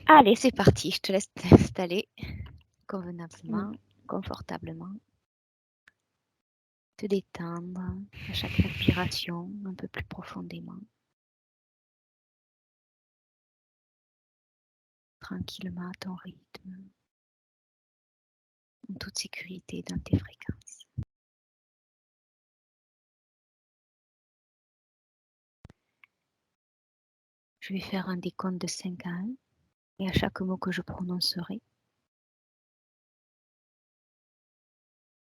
Allez, c'est parti. Je te laisse t'installer convenablement, confortablement. Te détendre à chaque respiration un peu plus profondément. Tranquillement à ton rythme, en toute sécurité dans tes fréquences. Je vais faire un décompte de 5 à 1 et à chaque mot que je prononcerai,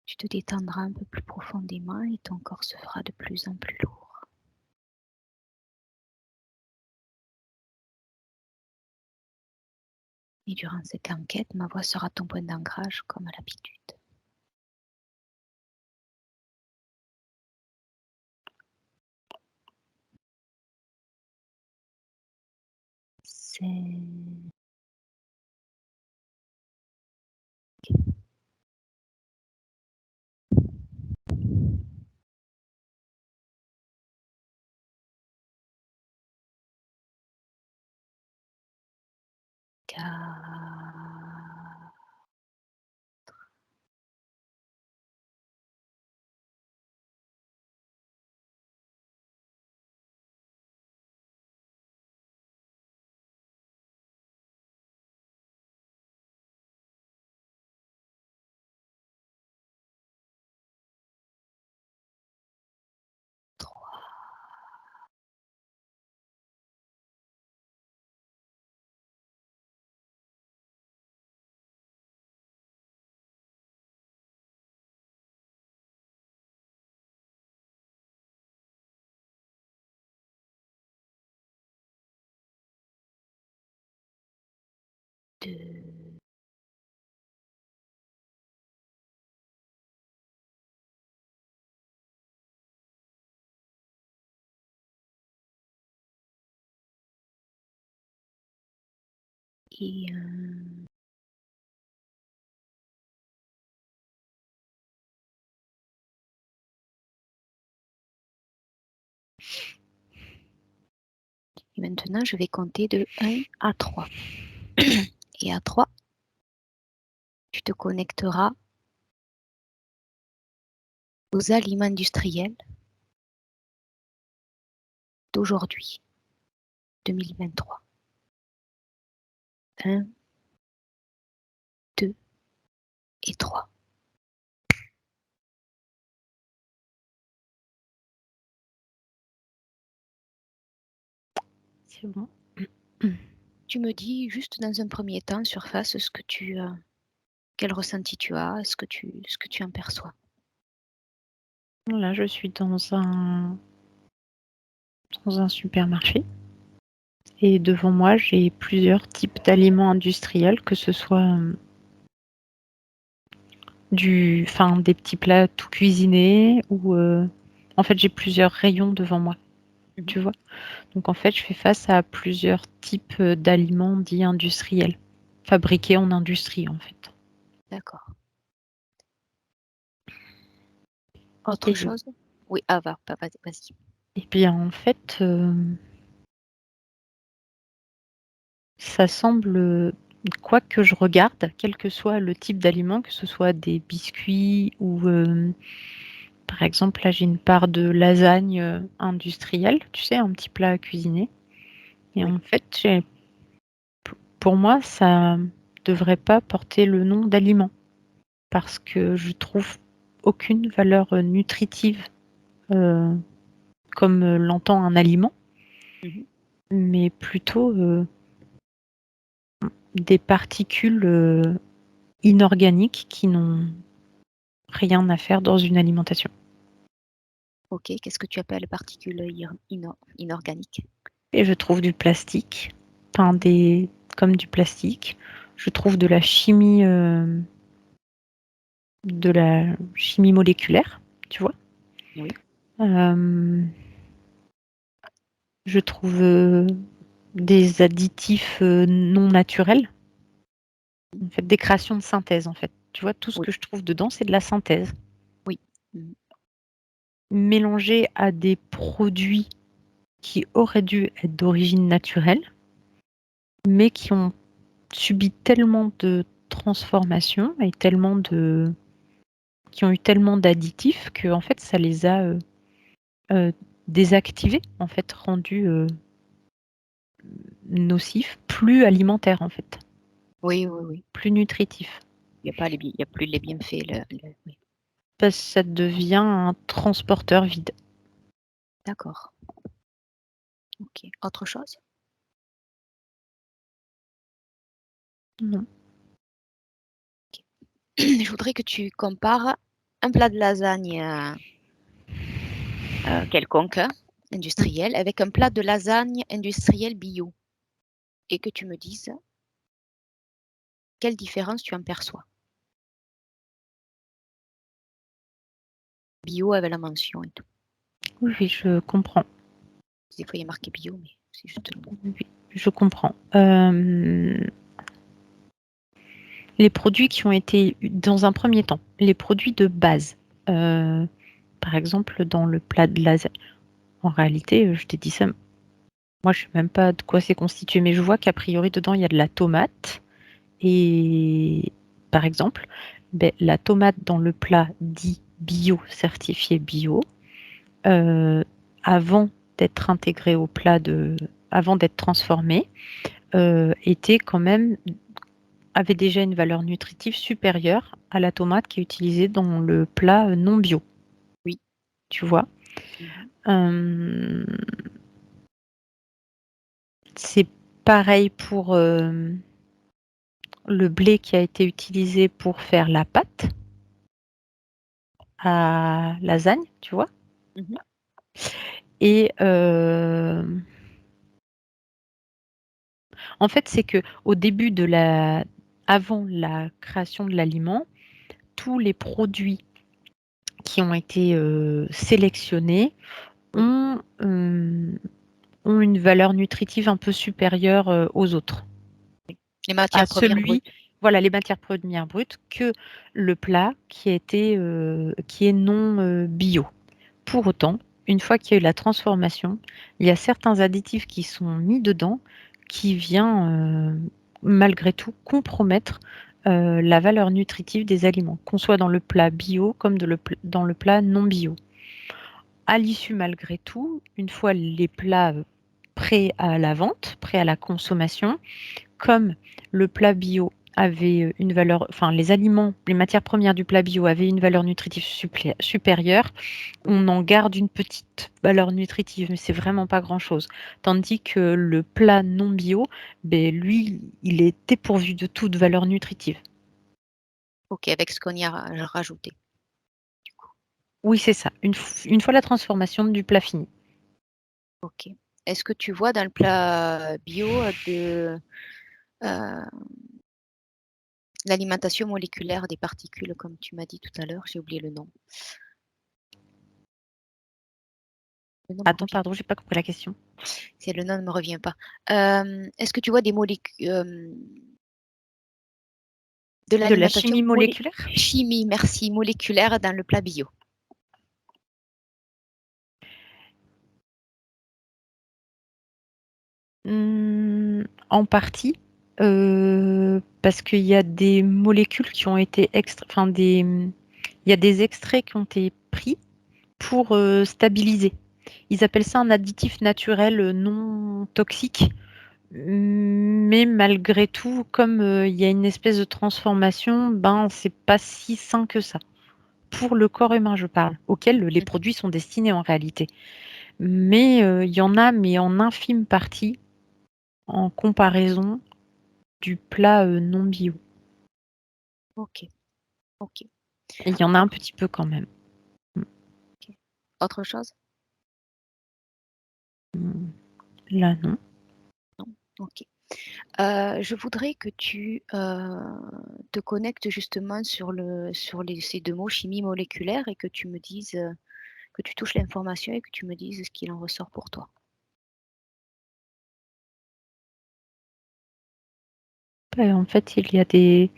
tu te détendras un peu plus profondément et ton corps se fera de plus en plus lourd. Et durant cette enquête, ma voix sera ton point d'ancrage comme à l'habitude. C'est 4, 3 2 et 1. Et maintenant, je vais compter de 1 à 3. Et à 3, tu te connecteras aux aliments industriels d'aujourd'hui, 2023. 1, 2 et 3. C'est bon. Tu me dis juste dans un premier temps, surface, ce que tu, quel ressenti tu as, ce que tu en perçois. Là, je suis dans un supermarché et devant moi, j'ai plusieurs types d'aliments industriels, que ce soit des petits plats tout cuisinés ou en fait, j'ai plusieurs rayons devant moi, tu vois? Donc en fait, je fais face à plusieurs types, d'aliments dits industriels, fabriqués en industrie, en fait. D'accord. Et Autre chose? Oui, ah vas-y. et bien, en fait, ça semble, quoi que je regarde, quel que soit le type d'aliment, que ce soit des biscuits ou, par exemple, là, j'ai une part de lasagne, industrielle, tu sais, un petit plat à cuisiner et Oui. en fait, pour moi, ça devrait pas porter le nom d'aliment parce que je trouve aucune valeur, nutritive, heu, comme, l'entend un aliment, Mmh. mais plutôt, des particules, inorganiques qui n'ont rien à faire dans une alimentation. OK, qu'est-ce que tu appelles particules inorganiques? Et je trouve du plastique, enfin des comme du plastique. Je trouve de la chimie moléculaire, tu vois? Oui. Hem, je trouve, des additifs, non naturels, en fait, des créations de synthèse, en fait. Tu vois? Tout ce Oui, que je trouve dedans, c'est de la synthèse, oui. Mmh. mélangée à des produits qui auraient dû être d'origine naturelle, mais qui ont subi tellement de transformations et qui ont eu tellement d'additifs que en fait, ça les a, désactivés, en fait, rendus, nocifs, plus alimentaires, en fait, Oui, oui, oui. plus nutritifs. Il y a plus les bienfaits, oui. Parce que ça devient un transporteur vide. D'accord. OK. Autre chose? Non. Je voudrais que tu compares un plat de lasagne, quelconque, hein, Mmh. industriel, avec un plat de lasagne industriel bio et que tu me dises quelle différence tu en perçois? Bio avec la mention et tout. Oui, oui, je comprends. Des fois, il y a marqué bio, mais c'est juste le mot. Oui, je comprends. Les produits qui ont été dans un premier temps, les produits de base, par exemple, dans le plat de lasagne. En réalité, je t'ai dit ça, moi, je sais même pas de quoi c'est constitué, mais je vois qu'a priori, dedans, il y a de la tomate et par exemple, la tomate dans le plat dit bio, certifié bio, heu, avant d'être intégrée au plat avant d'être transformée, était quand même avait déjà une valeur nutritive supérieure à la tomate qui est utilisée dans le plat, non bio, Oui. tu vois? Mmh. Hem, c'est pareil pour, le blé qui a été utilisé pour faire la pâte à lasagne, tu vois? Mmh. Et en fait, c'est que au début avant la création de l'aliment, tous les produits qui ont été, sélectionnés Oui. ont, ont une valeur nutritive un peu supérieure, aux autres. Les À matières premières celui brutes. Voilà, les matières premières brutes que le plat qui est non, bio. Pour autant, une fois qu'il y a eu la transformation, il y a certains additifs qui sont mis dedans qui vient, malgré tout compromettre, la valeur nutritive des aliments, qu'on soit dans le plat bio comme dans le plat non bio. À l'issue, malgré tout, une fois les plats, prêts à la vente, prêts à la consommation, comme le plat bio avait, une valeur enfin les aliments, les matières premières du plat bio avaient une valeur nutritive supérieure, on en garde une petite valeur nutritive, mais c'est vraiment pas grand-chose. Tandis que le plat non bio, lui, il est dépourvu de toute valeur nutritive. OK, avec ce qu'on y a rajouté, du coup. Oui, c'est ça, une fois la transformation du plat fini. OK. Est-ce que tu vois dans le plat bio, heu, l'alimentation moléculaire des particules comme tu m'as dit tout à l'heure? J'ai oublié le nom. Le nom me Attends, revient pardon, j'ai pas compris la question. C'est le nom ne me revient pas. Est-ce que tu vois des de De la l'alimentation chimie moléculaire? chimie, merci, moléculaire dans le plat bio? En partie, parce qu'il y a des molécules qui ont été enfin il y a des extraits qui ont été pris pour, stabiliser. Ils appellent ça un additif naturel, non toxique, mais malgré tout, comme, il y a une espèce de transformation, c'est pas si sain que ça. Pour le corps humain, je parle, auquel les Mmh. produits sont destinés en réalité. Mais, il y en a, mais en infime partie, en comparaison du plat, non bio. OK, OK. Et il y en a un Autre petit peu quand même. Mmh, OK. Autre chose? mmh, là non. Non? OK. Je voudrais que tu, te connectes justement sur ces 2 mots, chimie moléculaire et que tu me dises, que tu touches l'information et que tu me dises ce qu'il en ressort pour toi. En fait, il y a des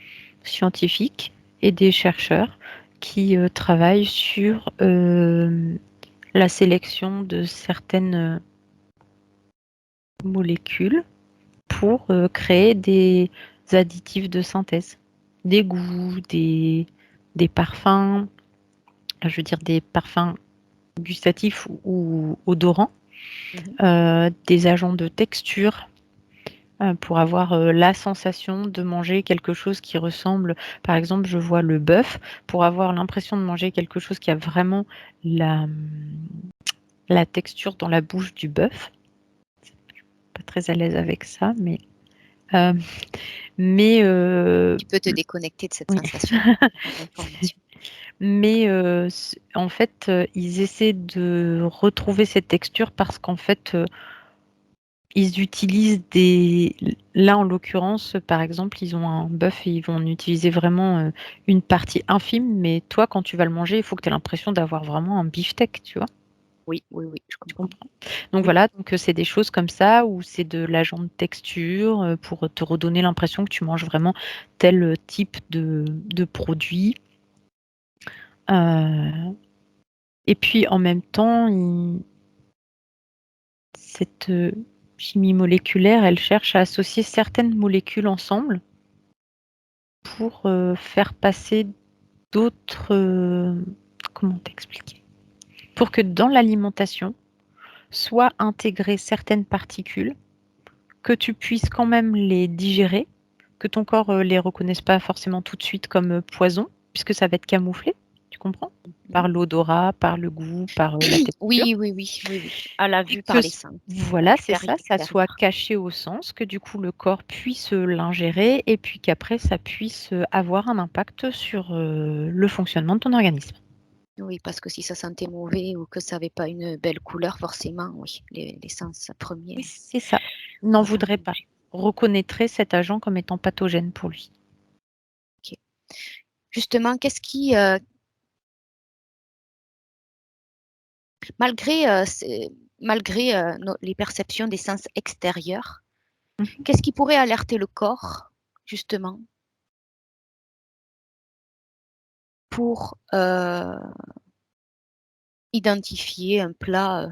scientifiques et des chercheurs qui, travaillent sur, la sélection de certaines, molécules pour, créer additifs de synthèse, des goûts, des parfums, je veux dire des parfums gustatifs ou odorants, Mmh. des agents de texture, pour avoir, la sensation de manger quelque chose qui ressemble par exemple, je vois le bœuf, pour avoir l'impression de manger quelque chose qui a vraiment la, la texture dans la bouche du bœuf. Pas très à l'aise avec ça, hem, mais Tu peux te déconnecter de cette oui. sensation, avoir l'information. Mais c en fait, ils essaient de retrouver cette texture parce qu'en fait, ils utilisent des là, en l'occurrence, par exemple, ils ont un bœuf et ils vont en utiliser vraiment, une partie infime, mais toi, quand tu vas le manger, il faut que tu aies l'impression d'avoir vraiment un beefsteak, tu vois? Oui, oui, oui, je Tu comprends. comprends? Donc Oui, voilà, donc c'est des choses comme ça où c'est de l'agent de texture, pour te redonner l'impression que tu manges vraiment tel, type de produit. Heu et puis en même temps, cette, chimie moléculaire, elle cherche à associer certaines molécules ensemble pour, faire passer d'autres, comment t'expliquer? Pour que dans l'alimentation, soient intégrées certaines particules, que tu puisses quand même les digérer, que ton corps, les reconnaisse pas forcément tout de suite comme, poison, puisque ça va être camouflé, tu comprends? mmh. Par l'odorat, par le goût, par, la texture. Oui, oui, oui, oui, oui. À la Et vue, que par les c sens, voilà, c'est ça, ça soit extérieurs. caché au sens, que du coup le corps puisse, l'ingérer et puis qu'après ça puisse, avoir un impact sur, le fonctionnement de ton organisme. Oui, parce que si ça sentait mauvais ou que ça avait pas une belle couleur, forcément, oui, les sens Oui, premiers c'est ça. N'en vont faire le voudrait pas. bouger. Reconnaîtrait cet agent comme étant pathogène pour lui. OK. Justement, qu'est-ce qui, malgré, nos les perceptions des sens extérieurs, Mmh. qu'est-ce qui pourrait alerter le corps, justement, pour, identifier un plat,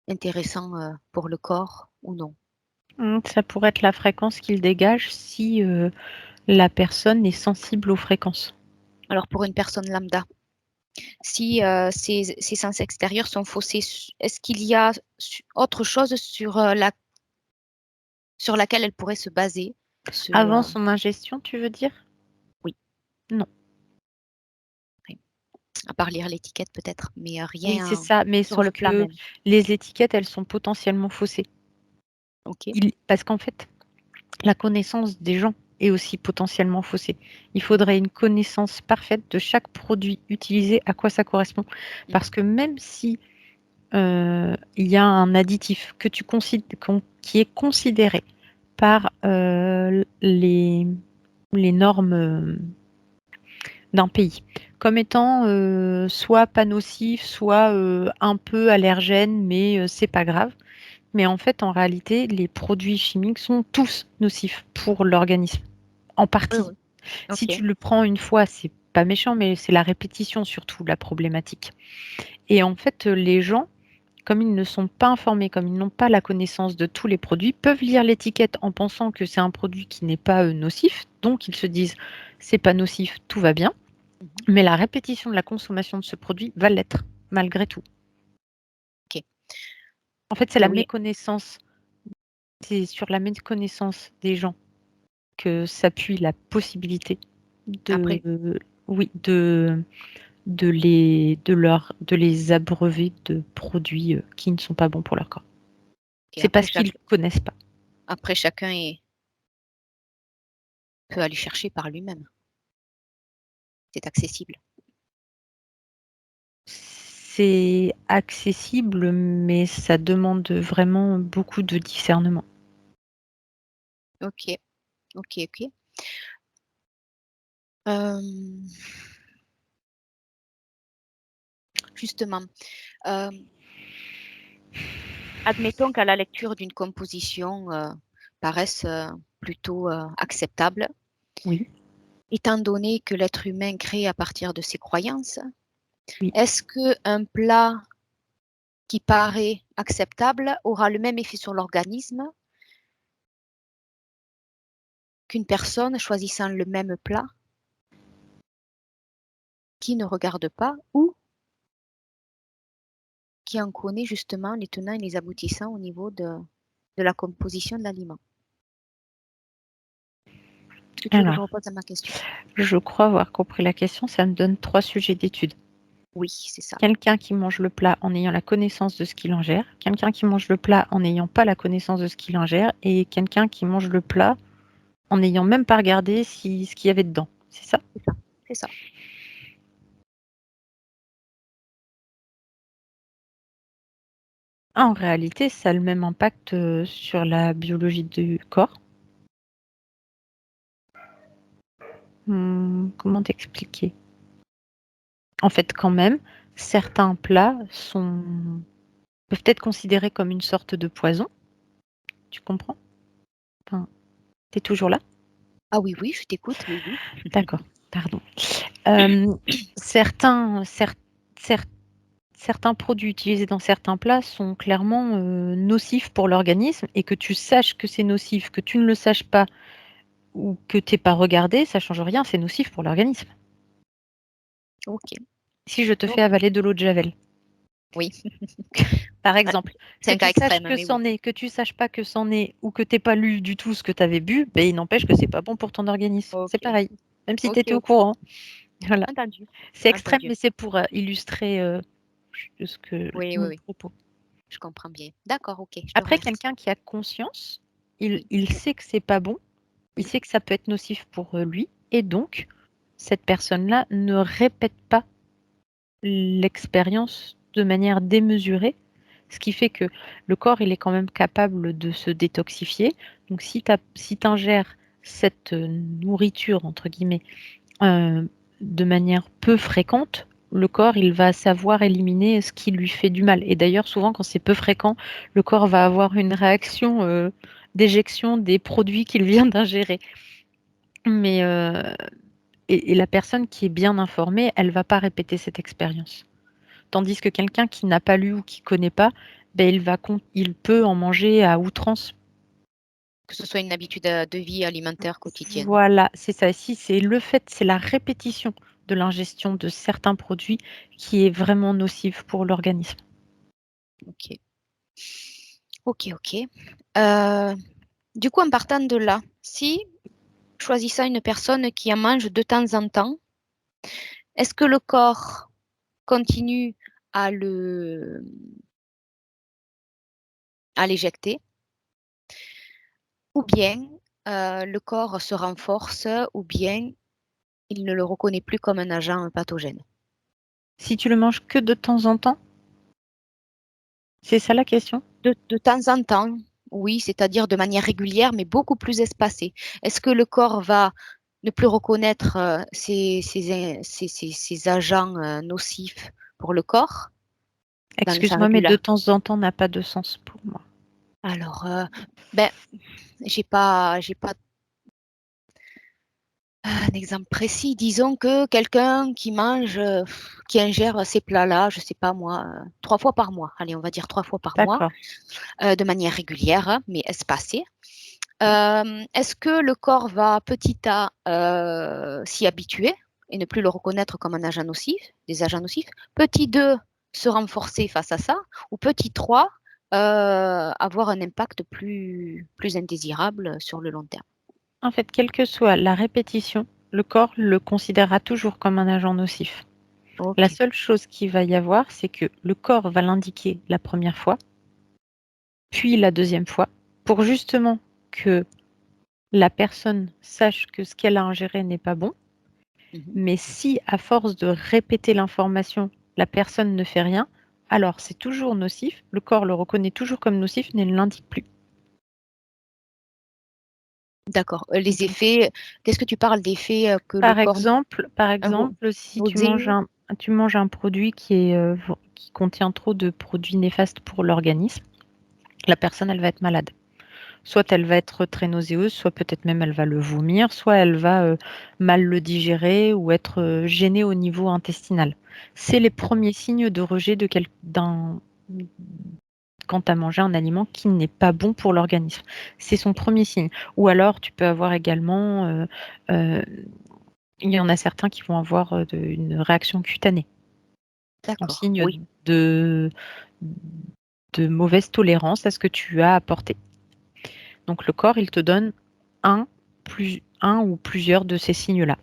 intéressant, pour le corps ou non? Ça pourrait être la fréquence qu'il dégage si, la personne est sensible aux fréquences. Alors pour une personne lambda, si, ces sens extérieurs sont faussés, est-ce qu'il y a autre chose sur laquelle elle pourrait se baser? Se, Avant son ingestion, tu veux dire? Oui, Non. oui, à part lire l'étiquette peut-être, mais, Oui, c'est rien ça, mais sur sauf le plat que même. les étiquettes, elles sont potentiellement faussées. OK. Parce qu'en fait, la connaissance des gens est aussi potentiellement faussée. Il Mmh. faudrait une connaissance parfaite de chaque produit utilisé, à quoi ça correspond. Mmh. Parce que même si, il y a un additif que tu consid qu'on qui est considéré par, les normes, d'un pays comme étant, soit pas nocif, soit, un peu allergène, mais, c'est pas grave. Mais en fait, en réalité, les produits chimiques sont tous nocifs pour l'organisme, en Oui, partie. oui. Si OK. tu le prends une fois, c'est pas méchant, mais c'est la répétition surtout la problématique. Et en fait, les gens, comme ils ne sont pas informés, comme ils n'ont pas la connaissance de tous les produits, peuvent lire l'étiquette en pensant que c'est un produit qui n'est pas, nocif, donc ils se disent: «C'est pas nocif, tout va bien». Mmh. Mais la répétition de la consommation de ce produit va l'être, malgré tout. OK. En fait, c'est la Oui, méconnaissance, c'est sur la méconnaissance des gens que s'appuie la possibilité de après oui, de les abreuver de produits, qui ne sont pas bons pour leur corps. OK, C'est parce qu'ils connaissent pas. après chacun peut aller chercher par lui-même. C'est accessible. C'est accessible, mais ça demande vraiment beaucoup de discernement. OK, OK, OK. Hem, justement, hem, admettons qu'à la lecture d'une composition, paraisse, plutôt, acceptable, Oui, étant donné que l'être humain crée à partir de ses croyances. oui. Est-ce qu'un plat qui paraît acceptable aura le même effet sur l'organisme qu'une personne choisissant le même plat, qui ne regarde pas ou qui en connaît justement les tenants et les aboutissants au niveau de la composition de l'aliment. Est-ce que tu veux que je Alors, repose à ma question? je crois avoir compris la question, ça me donne 3 sujets d'étude. Oui, c'est ça. Quelqu'un qui mange le plat en ayant la connaissance de ce qu'il ingère, quelqu'un qui mange le plat en n'ayant pas la connaissance de ce qu'il ingère et quelqu'un qui mange le plat en n'ayant même pas regardé ce qu'il y avait dedans. C'est ça? C'est ça. C'est ça. En réalité, ça a le même impact, sur la biologie du corps. Comment t'expliquer? En fait, quand même, certains plats peuvent être considérés comme une sorte de poison. Tu comprends? Enfin, tu toujours là? Ah oui, oui, je t'écoute, oui, oui. D'accord, pardon. Certains cer cer certains produits utilisés dans certains plats sont clairement, nocifs pour l'organisme et que tu saches que c'est nocif, que tu ne le saches pas ou que tu aies pas regardé, ça change rien, c'est nocif pour l'organisme. OK. Si je te Donc fais avaler de l'eau de javel, oui, par ouais, exemple, c'est que un cas tu saches extrême, que mais oui. c'en est, que tu saches pas que c'en est ou que tu aies pas lu du tout ce que tu avais bu, beh, il n'empêche que c'est pas bon pour ton organisme. C'est OK. pareil, même si tu OK, étais au OK. courant. Voilà. Entendu, C'est extrême, entendu. mais c'est pour, illustrer, ce que Oui, oui, mon oui, propos. je comprends bien. D'accord, OK, je te Après remercie. quelqu'un qui a conscience, il Oui, il sait que c'est pas bon, il oui, sait que ça peut être nocif pour, lui et donc cette personne-là ne répète pas l'expérience de manière démesurée, ce qui fait que le corps, il est quand même capable de se détoxifier. Donc si tu ingères cette, «nourriture» entre guillemets, de manière peu fréquente, le corps, il va savoir éliminer ce qui lui fait du mal et d'ailleurs souvent quand c'est peu fréquent, le corps va avoir une réaction, d'éjection des produits qu'il vient d'ingérer. Mais, et la personne qui est bien informée, elle va pas répéter cette expérience. Tandis que quelqu'un qui n'a pas lu ou qui connaît pas, beh, il peut en manger à outrance. que ce soit une habitude, de vie alimentaire quotidienne. Voilà, c'est ça. Si c'est le fait, c'est la répétition de l'ingestion de certains produits qui est vraiment nocive pour l'organisme. OK. OK, OK. Du coup, en partant de là, si choisissant une personne qui en mange de temps en temps, est-ce que le corps continue à le à l'éjecter ou bien, le corps se renforce ou bien il ne le reconnaît plus comme un agent pathogène? Si tu le manges que de temps en temps? C'est ça la question? De temps en temps, oui, c'est-à-dire de manière régulière, mais beaucoup plus espacée. Est-ce que le corps va ne plus reconnaître, ces agents, nocifs pour le corps dans sa Excuse-moi, mais de régula temps en temps n'a pas de sens pour moi. alors, ben, j'ai pas un exemple précis. Disons que quelqu'un qui mange, qui ingère ces plats-là, je sais pas moi, 3 fois par mois. Allez, on va dire 3 fois par mois, D'accord. de manière régulière, hein, mais espacée. Est-ce que le corps va petit A, s'y habituer et ne plus le reconnaître comme un agent nocif, des agents nocifs? Petit 2, se renforcer face à ça? Ou petit 3, avoir un impact plus indésirable sur le long terme? En fait, quelle que soit la répétition, le corps le considérera toujours comme un agent nocif. La OK. seule chose qu'il va y avoir, c'est que le corps va l'indiquer la première fois, puis la deuxième fois, pour justement que la personne sache que ce qu'elle a ingéré n'est pas bon. Mmh. Mais si, à force de répéter l'information, la personne ne fait rien, alors c'est toujours nocif, le corps le reconnaît toujours comme nocif, mais ne l'indique plus. D'accord. Les Donc effets, qu'est-ce que tu parles d'effets, que le corps par vo exemple, si nausée? tu manges un produit qui contient trop de produits néfastes pour l'organisme, la personne, elle va être malade. Soit elle va être très nauséeuse, soit peut-être même elle va le vomir, soit elle va, mal le digérer ou être, gênée au niveau intestinal. C'est les D'accord. premiers signes de rejet de quel d'un quand tu as mangé un aliment qui n'est pas bon pour l'organisme. C'est son premier signe. Ou alors tu peux avoir également, il y en a certains qui vont avoir, une réaction cutanée, en D'accord, signe oui. de mauvaise tolérance à ce que tu as apporté. Donc le corps, il te donne un ou plusieurs de ces signes-là.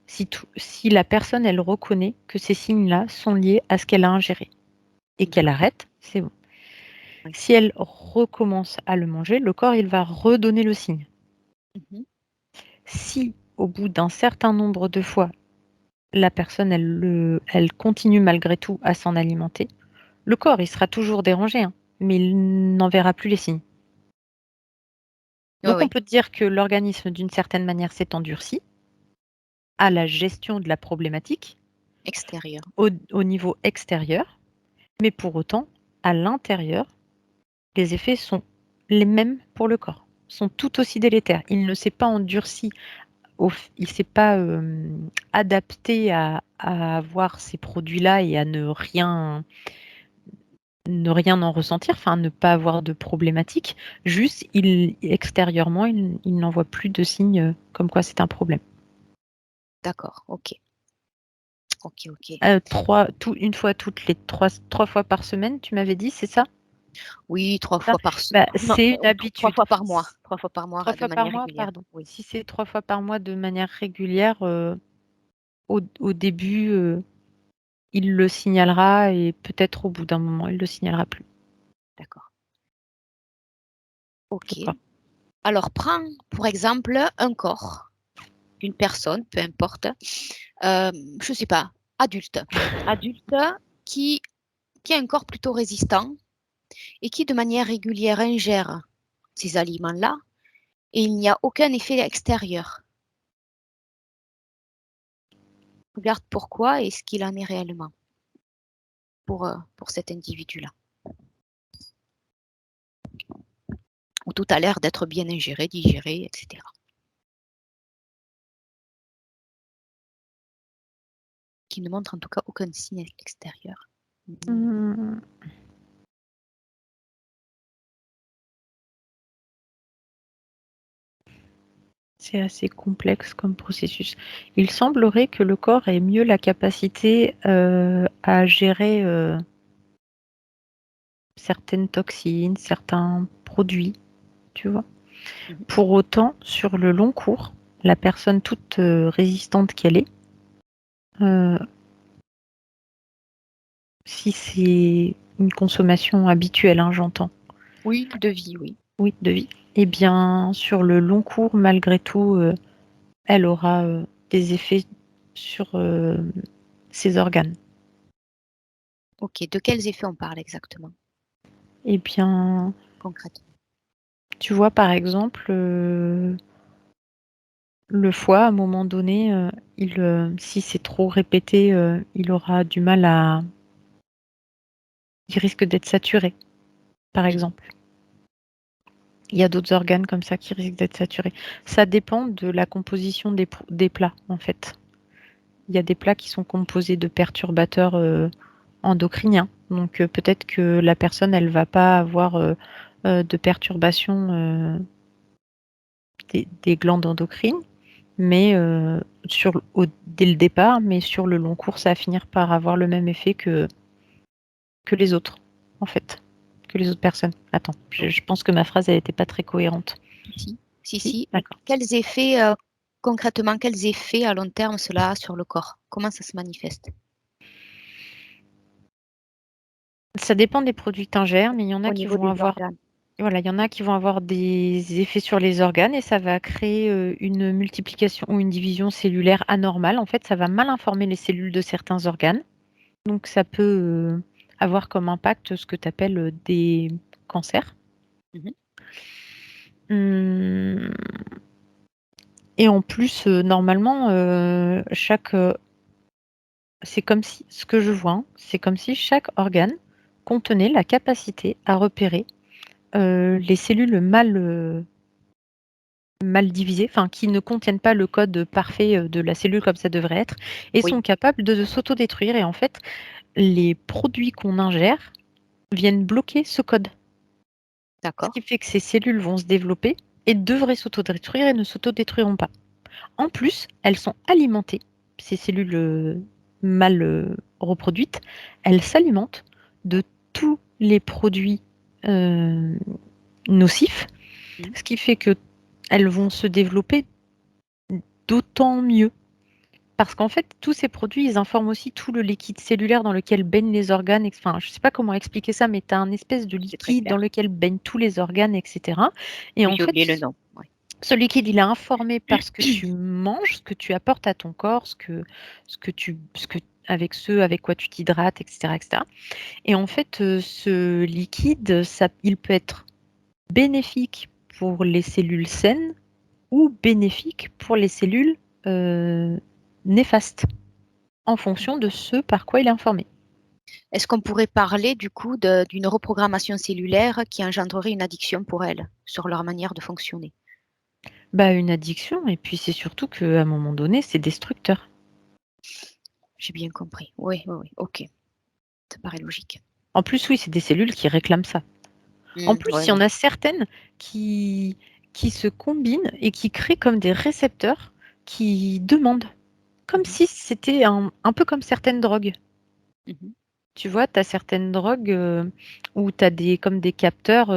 Si la personne, elle reconnaît que ces signes-là sont liés à ce qu'elle a ingéré et qu'elle Mmh. arrête, c'est bon. Oui. Si elle recommence à le manger, le corps, il va redonner le signe. Mmh. Si, au bout d'un certain nombre de fois, la personne, elle continue malgré tout à s'en alimenter, le corps, il sera toujours dérangé, hein, mais il n'enverra plus les signes. Ouais, Donc on ouais, peut dire que l'organisme, d'une certaine manière, s'est endurci à la gestion de la problématique extérieur. au niveau extérieur, mais pour autant, à l'intérieur, les effets sont les mêmes pour le corps, sont tout aussi délétères. Il ne s'est pas endurci, il ne s'est pas adapté à avoir ces produits-là et à ne rien en ressentir, enfin ne pas avoir de problématique. Juste, extérieurement, il n'envoie plus de signes comme quoi c'est un problème. D'accord, OK. OK, OK. Une fois toutes les trois fois par semaine, tu m'avais dit, c'est ça? Oui, 3 Ça? fois par s Bah, non, c'est une 3 habitude. fois par mois, 3 fois par mois 3 de fois par manière mois, régulière. pardon. Oui. Si c'est 3 fois par mois de manière régulière, au début, il le signalera et peut-être au bout d'un moment, il le signalera plus. D'accord. OK. D'accord. Alors prends pour exemple un corps d'une personne, peu importe, je sais pas, adulte. Adulte qui qui a un corps plutôt résistant et qui de manière régulière ingère ces aliments-là et il n'y a aucun effet extérieur. Regarde pourquoi et ce qu'il en est réellement pour cet individu-là. Où tout a l'air d'être bien ingéré, digéré, et cetera. Qui ne montre en tout cas aucun signe extérieur. Mmh. Mmh, c'est assez complexe comme processus. Il semblerait que le corps ait mieux la capacité, à gérer, certaines toxines, certains produits, tu vois? Mmh. Pour autant, sur le long cours, la personne toute, résistante qu'elle est, heu, si c'est une consommation habituelle, hein, j'entends. Oui, de vie, oui. Oui, de vie. Eh bien, sur le long cours, malgré tout, elle aura, des effets sur, ses organes. OK, de quels effets on parle exactement, Eh bien, concrètement? tu vois, par exemple, le foie, à un moment donné, si c'est trop répété, il aura du mal à il risque d'être saturé, par Mmh. exemple. Il y a d'autres organes comme ça qui risquent d'être saturés. Ça dépend de la composition des plats, en fait. Il y a des plats qui sont composés de perturbateurs, endocriniens. Donc, peut-être que la personne, elle va pas avoir, de perturbations, des glandes endocrines, mais, dès le départ, mais sur le long cours, ça va finir par avoir le même effet que les autres, en fait, que les autres personnes. Attends, Donc je pense que ma phrase, elle était pas très cohérente. si, si, Si? si, mais D'accord. quels effets, concrètement, quels effets à long terme cela a sur le corps? Comment ça se manifeste? Ça dépend des produits que tu ingères, mais il y en a Au qui niveau vont des avoir organes? voilà, il y en a qui vont avoir des effets sur les organes et ça va créer, une multiplication ou une division cellulaire anormale. En fait, ça va mal informer les cellules de certains organes. Donc ça peut, avoir comme impact ce que tu appelles, des cancers. Mmh. Mmh et en plus, normalement, c'est comme si ce que je vois, hein, c'est comme si chaque organe contenait la capacité à repérer, les cellules mal divisées, enfin qui ne contiennent pas le code parfait, de la cellule comme ça devrait être et Oui. sont capables de s'autodétruire et en fait, les produits qu'on ingère viennent bloquer ce code. Ce D'accord. qui fait que ces cellules vont se développer et devraient s'autodétruire et ne s'autodétruiront pas. En plus, elles sont alimentées, ces cellules mal reproduites, elles s'alimentent de tous les produits euh, nocifs, Mmh. ce qui fait qu'elles vont se développer d'autant mieux. Parce qu'en fait, tous ces produits, ils informent aussi tout le liquide cellulaire dans lequel baignent les organes. Enfin, je ne sais pas comment expliquer ça, mais tu as un espèce de C'est très liquide dans clair. lequel baignent tous les organes, etc. Et Oui, en j'ai fait, oublié le nom. Ouais. ce liquide, il est informé par ce que tu manges, ce que tu apportes à ton corps, avec quoi tu t'hydrates, etc., etc. Et en fait, ce liquide, il peut être bénéfique pour les cellules saines ou bénéfique pour les cellules euh, néfastes, en fonction de ce par quoi il est informé. Est-ce qu'on pourrait parler du coup d'une reprogrammation cellulaire qui engendrerait une addiction pour elles, sur leur manière de fonctionner? Bah, une addiction, et puis c'est surtout qu'à un moment donné, c'est destructeur. J'ai bien compris. Oui, oui, oui. OK. Ça paraît logique. En plus, oui, c'est des cellules qui réclament ça. En Mmh, plus, ouais, il y en ouais. a certaines qui se combinent et qui créent comme des récepteurs qui demandent, comme Mmh. si c'était un peu comme certaines drogues. Mmh. Tu vois, tu as certaines drogues où tu as comme des capteurs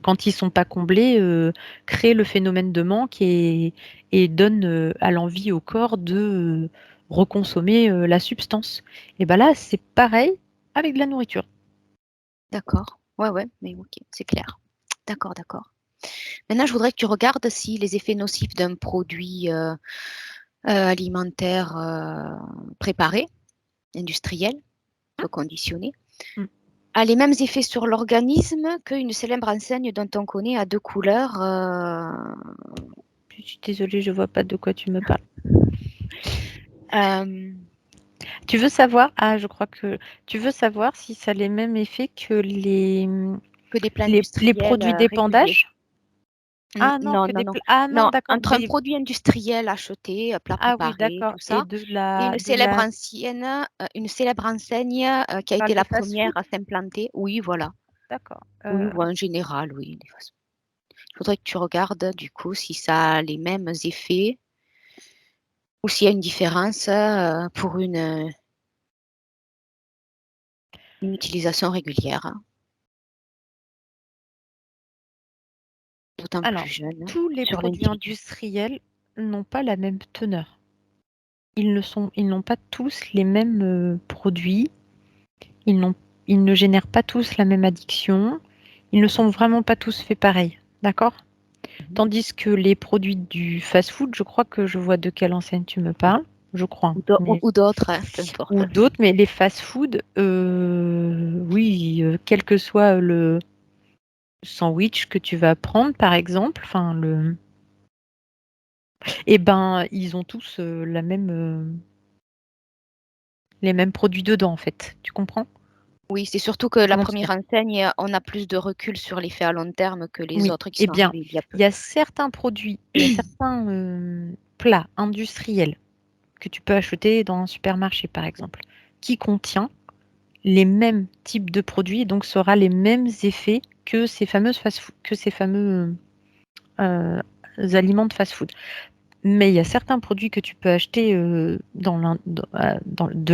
quand ils sont pas comblés, créent le phénomène de manque et donnent à l'envie au corps de reconsommer la substance. Et ben là, c'est pareil avec de la nourriture. D'accord. Ouais, ouais, mais OK, c'est clair. D'accord, d'accord. Maintenant, je voudrais que tu regardes si les effets nocifs d'un produit, alimentaire, préparé, industriel, reconditionné, Mm. a les mêmes effets sur l'organisme qu'une célèbre enseigne dont on connaît à 2 couleurs, Je suis désolée, je vois pas de quoi tu me parles. hem, Tu veux savoir? Ah, je crois que tu veux savoir si ça a les mêmes effets que que des plats les industriels, produits réguliers. d'épandage? Ah non, Non, que non, des non. ah non, Non, d'accord, entre un produit industriel acheté, plat ah oui, préparé, d'accord, tout et ça, de et la une célèbre enseigne, qui a tu été parles des la fast-food? première à s'implanter. Oui, voilà. D'accord, Oui, ou en général, oui, des façons. Il faudrait que tu regardes, du coup, si ça a les mêmes effets ou s'il y a une différence, pour une utilisation régulière, hein, d'autant plus alors, jeune, tous les sur produits l'individu. industriels n'ont pas la même teneur. Ils n'ont pas tous les mêmes, produits, ils n'ont ils ne génèrent pas tous la même addiction, ils ne sont vraiment pas tous faits pareil, d'accord? Mmh. Tandis que les produits du fast-food, je crois que je vois de quelle enseigne tu me parles, je crois, mais Ou d'autres, hein, peu importe. ou d'autres, mais les fast-food, oui, quel que soit le sandwich que tu vas prendre, par exemple, eh ben, ils ont tous les mêmes produits dedans, en fait. Tu comprends? Oui, c'est surtout que la Comment te première dire? enseigne, on a plus de recul sur l'effet à long terme que les Oui, autres qui eh sont bien, arrivés il y a peu. il y a certains produits, il y a certains plats industriels que tu peux acheter dans un supermarché, par exemple, qui contient les mêmes types de produits, donc ça aura les mêmes effets que ces fameux aliments de fast-food. Mais il y a certains produits que tu peux acheter de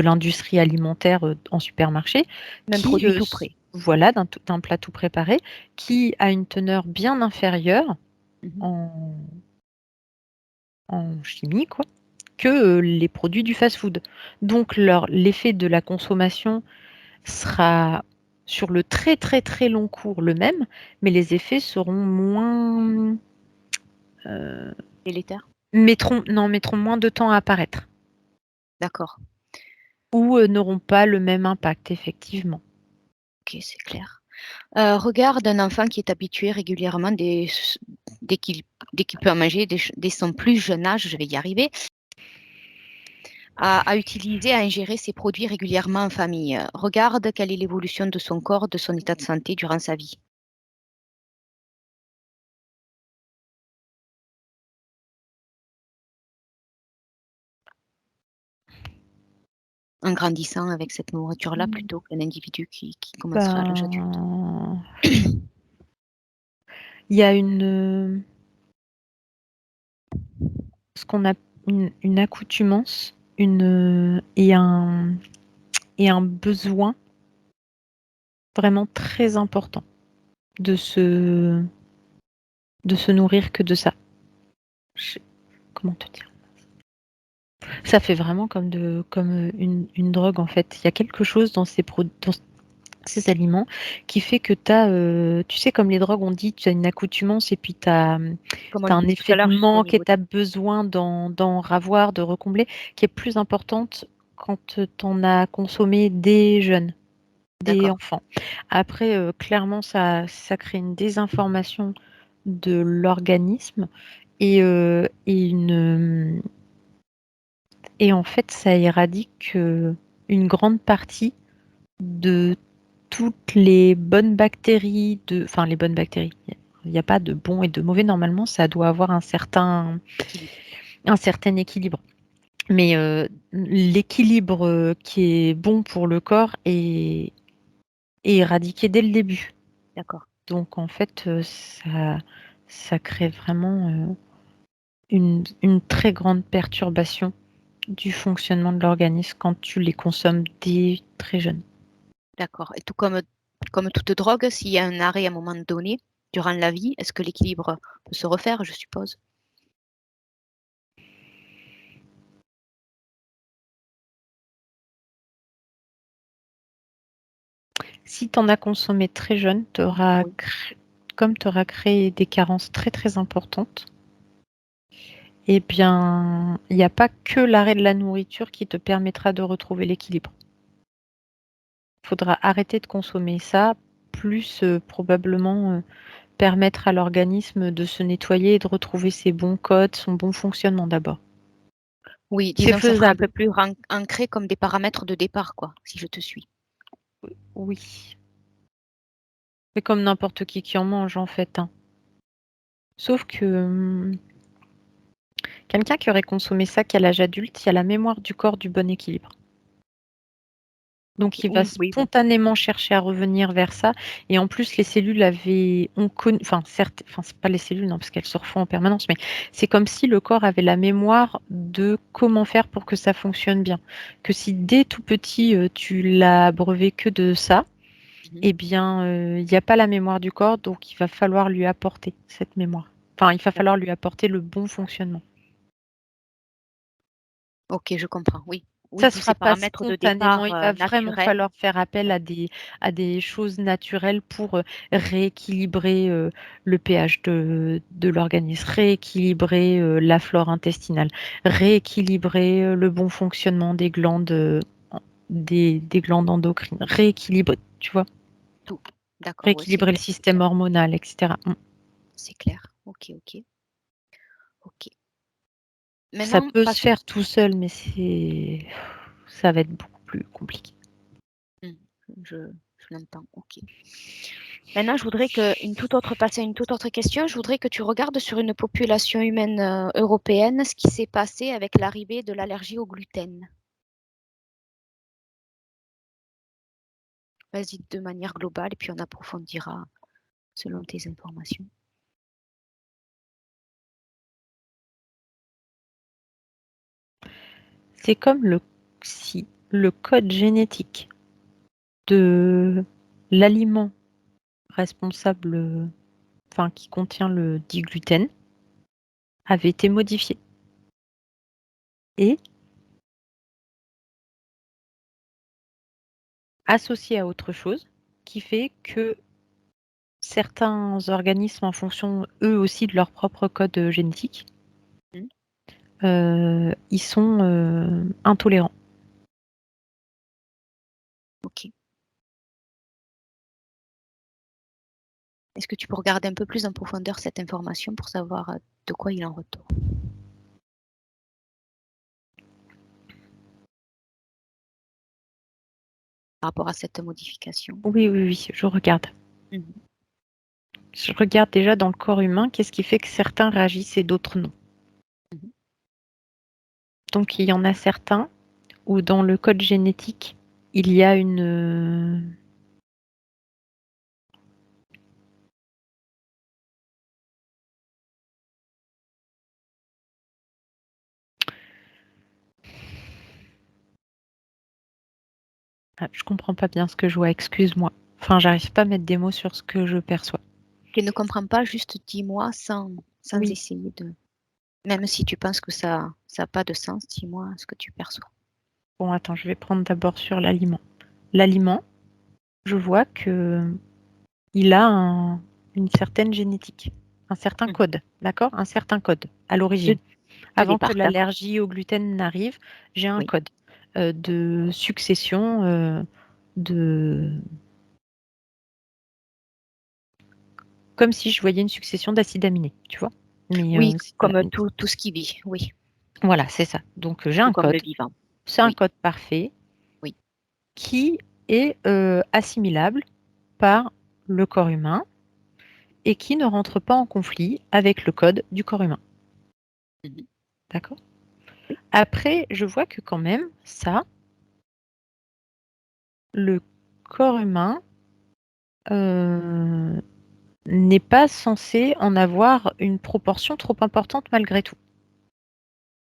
l'industrie alimentaire en supermarché Même qui, produit tout prêt. voilà, d'un plat tout préparé, qui a une teneur bien inférieure Mmh. en, en chimie, quoi, que les produits du fast-food. Donc l'effet de la consommation sera sur le très très très long cours le même, mais les effets seront moins, euh, Délétère? mettront moins de temps à apparaître. D'accord. Ou n'auront pas le même impact, effectivement. OK, c'est clair. Regarde un enfant qui est habitué régulièrement dès qu'il dès qu'il peut en manger, dès son plus jeune âge, je vais y arriver, à utiliser, à ingérer ces produits régulièrement en famille. Regarde quelle est l'évolution de son corps, de son état de santé durant sa vie. en grandissant avec cette nourriture-là Mmh. plutôt qu'un individu qui commencerait à l'âge adulte? Ben, il y a ce qu'on a une accoutumance, et un besoin vraiment très important de se de se nourrir que de ça. Je Comment te dire? Ça fait vraiment comme une drogue, en fait. Il y a quelque chose dans ces aliments qui fait que tu as, tu sais, comme les drogues, on dit, tu as une accoutumance et puis tu as, Comme on le un disait tout à effet de l'heure, jusqu'au manque et niveau tu as besoin d'en ravoir, de recombler, qui est plus importante quand, tu en as consommé dès jeune, dès d'accord, enfant. Après, clairement, ça crée une désinformation de l'organisme et en fait, ça éradique, une grande partie de toutes les bonnes bactéries enfin les bonnes bactéries, il y a pas de bons et de mauvais normalement, ça doit avoir équilibre. un certain équilibre. Mais, l'équilibre, qui est bon pour le corps est éradiqué dès le début. D'accord, Donc en fait, ça crée vraiment, une très grande perturbation du fonctionnement de l'organisme quand tu les consommes dès très jeune. d'accord et tout comme toute drogue, s'il y a un arrêt à un moment donné, durant la vie, est-ce que l'équilibre peut se refaire, je suppose? Si tu en as consommé très jeune, Oui. comme tu auras créé des carences très, très importantes, eh bien, il n'y a pas que l'arrêt de la nourriture qui te permettra de retrouver l'équilibre. Il faudra arrêter de consommer ça, plus, probablement, permettre à l'organisme de se nettoyer et de retrouver ses bons codes, son bon fonctionnement d'abord. Oui, C'est disons que ça sera un peu faisable. plus ancré comme des paramètres de départ quoi, si je te suis. Oui, c'est comme n'importe qui en mange en fait, hein. Sauf que, quelqu'un qui aurait consommé ça qu'à l'âge adulte, il y a la mémoire du corps du bon équilibre. OK. Donc il va Oui, oui, bon. spontanément chercher à revenir vers ça et en plus les cellules ont connu, enfin certes, enfin c'est pas les cellules non parce qu'elles se refont en permanence, mais c'est comme si le corps avait la mémoire de comment faire pour que ça fonctionne bien. Que si dès tout petit, tu l'as abreuvé que de ça, Mmh. eh bien, il y a pas la mémoire du corps, donc il va falloir lui apporter cette mémoire. Enfin, il va falloir D'accord. lui apporter le bon fonctionnement. OK, je comprends, oui. Ça Oui, se d'où fera ces pas paramètres de départ, spontanément, il va vraiment naturels. falloir faire appel à des choses naturelles pour, rééquilibrer, le pH de l'organisme, rééquilibrer, la flore intestinale, rééquilibrer, le bon fonctionnement des glandes, en des glandes endocrines, rééquilibrer, tu vois? Tout. D'accord, ouais, Rééquilibrer le c'est système clair. hormonal et cetera. C'est clair. OK, OK, OK. Ça Maintenant, peut se passons faire tout seul, mais ça va être beaucoup plus compliqué. mmh, je l'entends, OK. Maintenant, je voudrais que passer à une toute autre question. Je voudrais que tu regardes sur une population humaine, européenne, ce qui s'est passé avec l'arrivée de l'allergie au gluten. Vas-y, de manière globale et puis on approfondira selon tes informations. C'est comme si le code génétique de l'aliment responsable, enfin qui contient le dit gluten, avait été modifié et associé à autre chose, qui fait que certains organismes, en fonction eux aussi de leur propre code, génétique, Mmh, ils sont, intolérants. OK. Est-ce que tu peux regarder un peu plus en profondeur cette information pour savoir, de quoi il en retourne? Par rapport à cette modification? Oui, oui, oui, je regarde. Mmh mh. Je regarde déjà dans le corps humain, qu'est-ce qui fait que certains réagissent et d'autres non. Mmh. Donc il y en a certains où dans le code génétique, il y a je comprends pas bien ce que je vois, excuse-moi. Enfin, j'arrive pas à mettre des mots sur ce que je perçois. Tu ne comprends pas, juste dis-moi sans Oui. essayer de... Même si tu penses que ça a pas de sens, dis-moi ce que tu perçois. Bon, attends, je vais prendre d'abord sur l'aliment. L'aliment, je vois que il a une certaine génétique, un certain Mhm. code, d'accord? Un certain code à De, l'origine. de Avant que départ, d'accord. l'allergie au gluten n'arrive, j'ai un Oui. code de succession de... Comme si je voyais une succession d'acides aminés, tu vois? Mais Oui, voilà, comme tout ce qui vit, oui, voilà, c'est ça. Donc j'ai tout un comme le code, vivant. c'est un Oui, code parfait oui. qui est assimilable par le corps humain et qui ne rentre pas en conflit avec le code du corps humain. Mhm. D'accord? Oui. Après, je vois que quand même, ça, le corps humain euh, n'est pas censé en avoir une proportion trop importante malgré tout.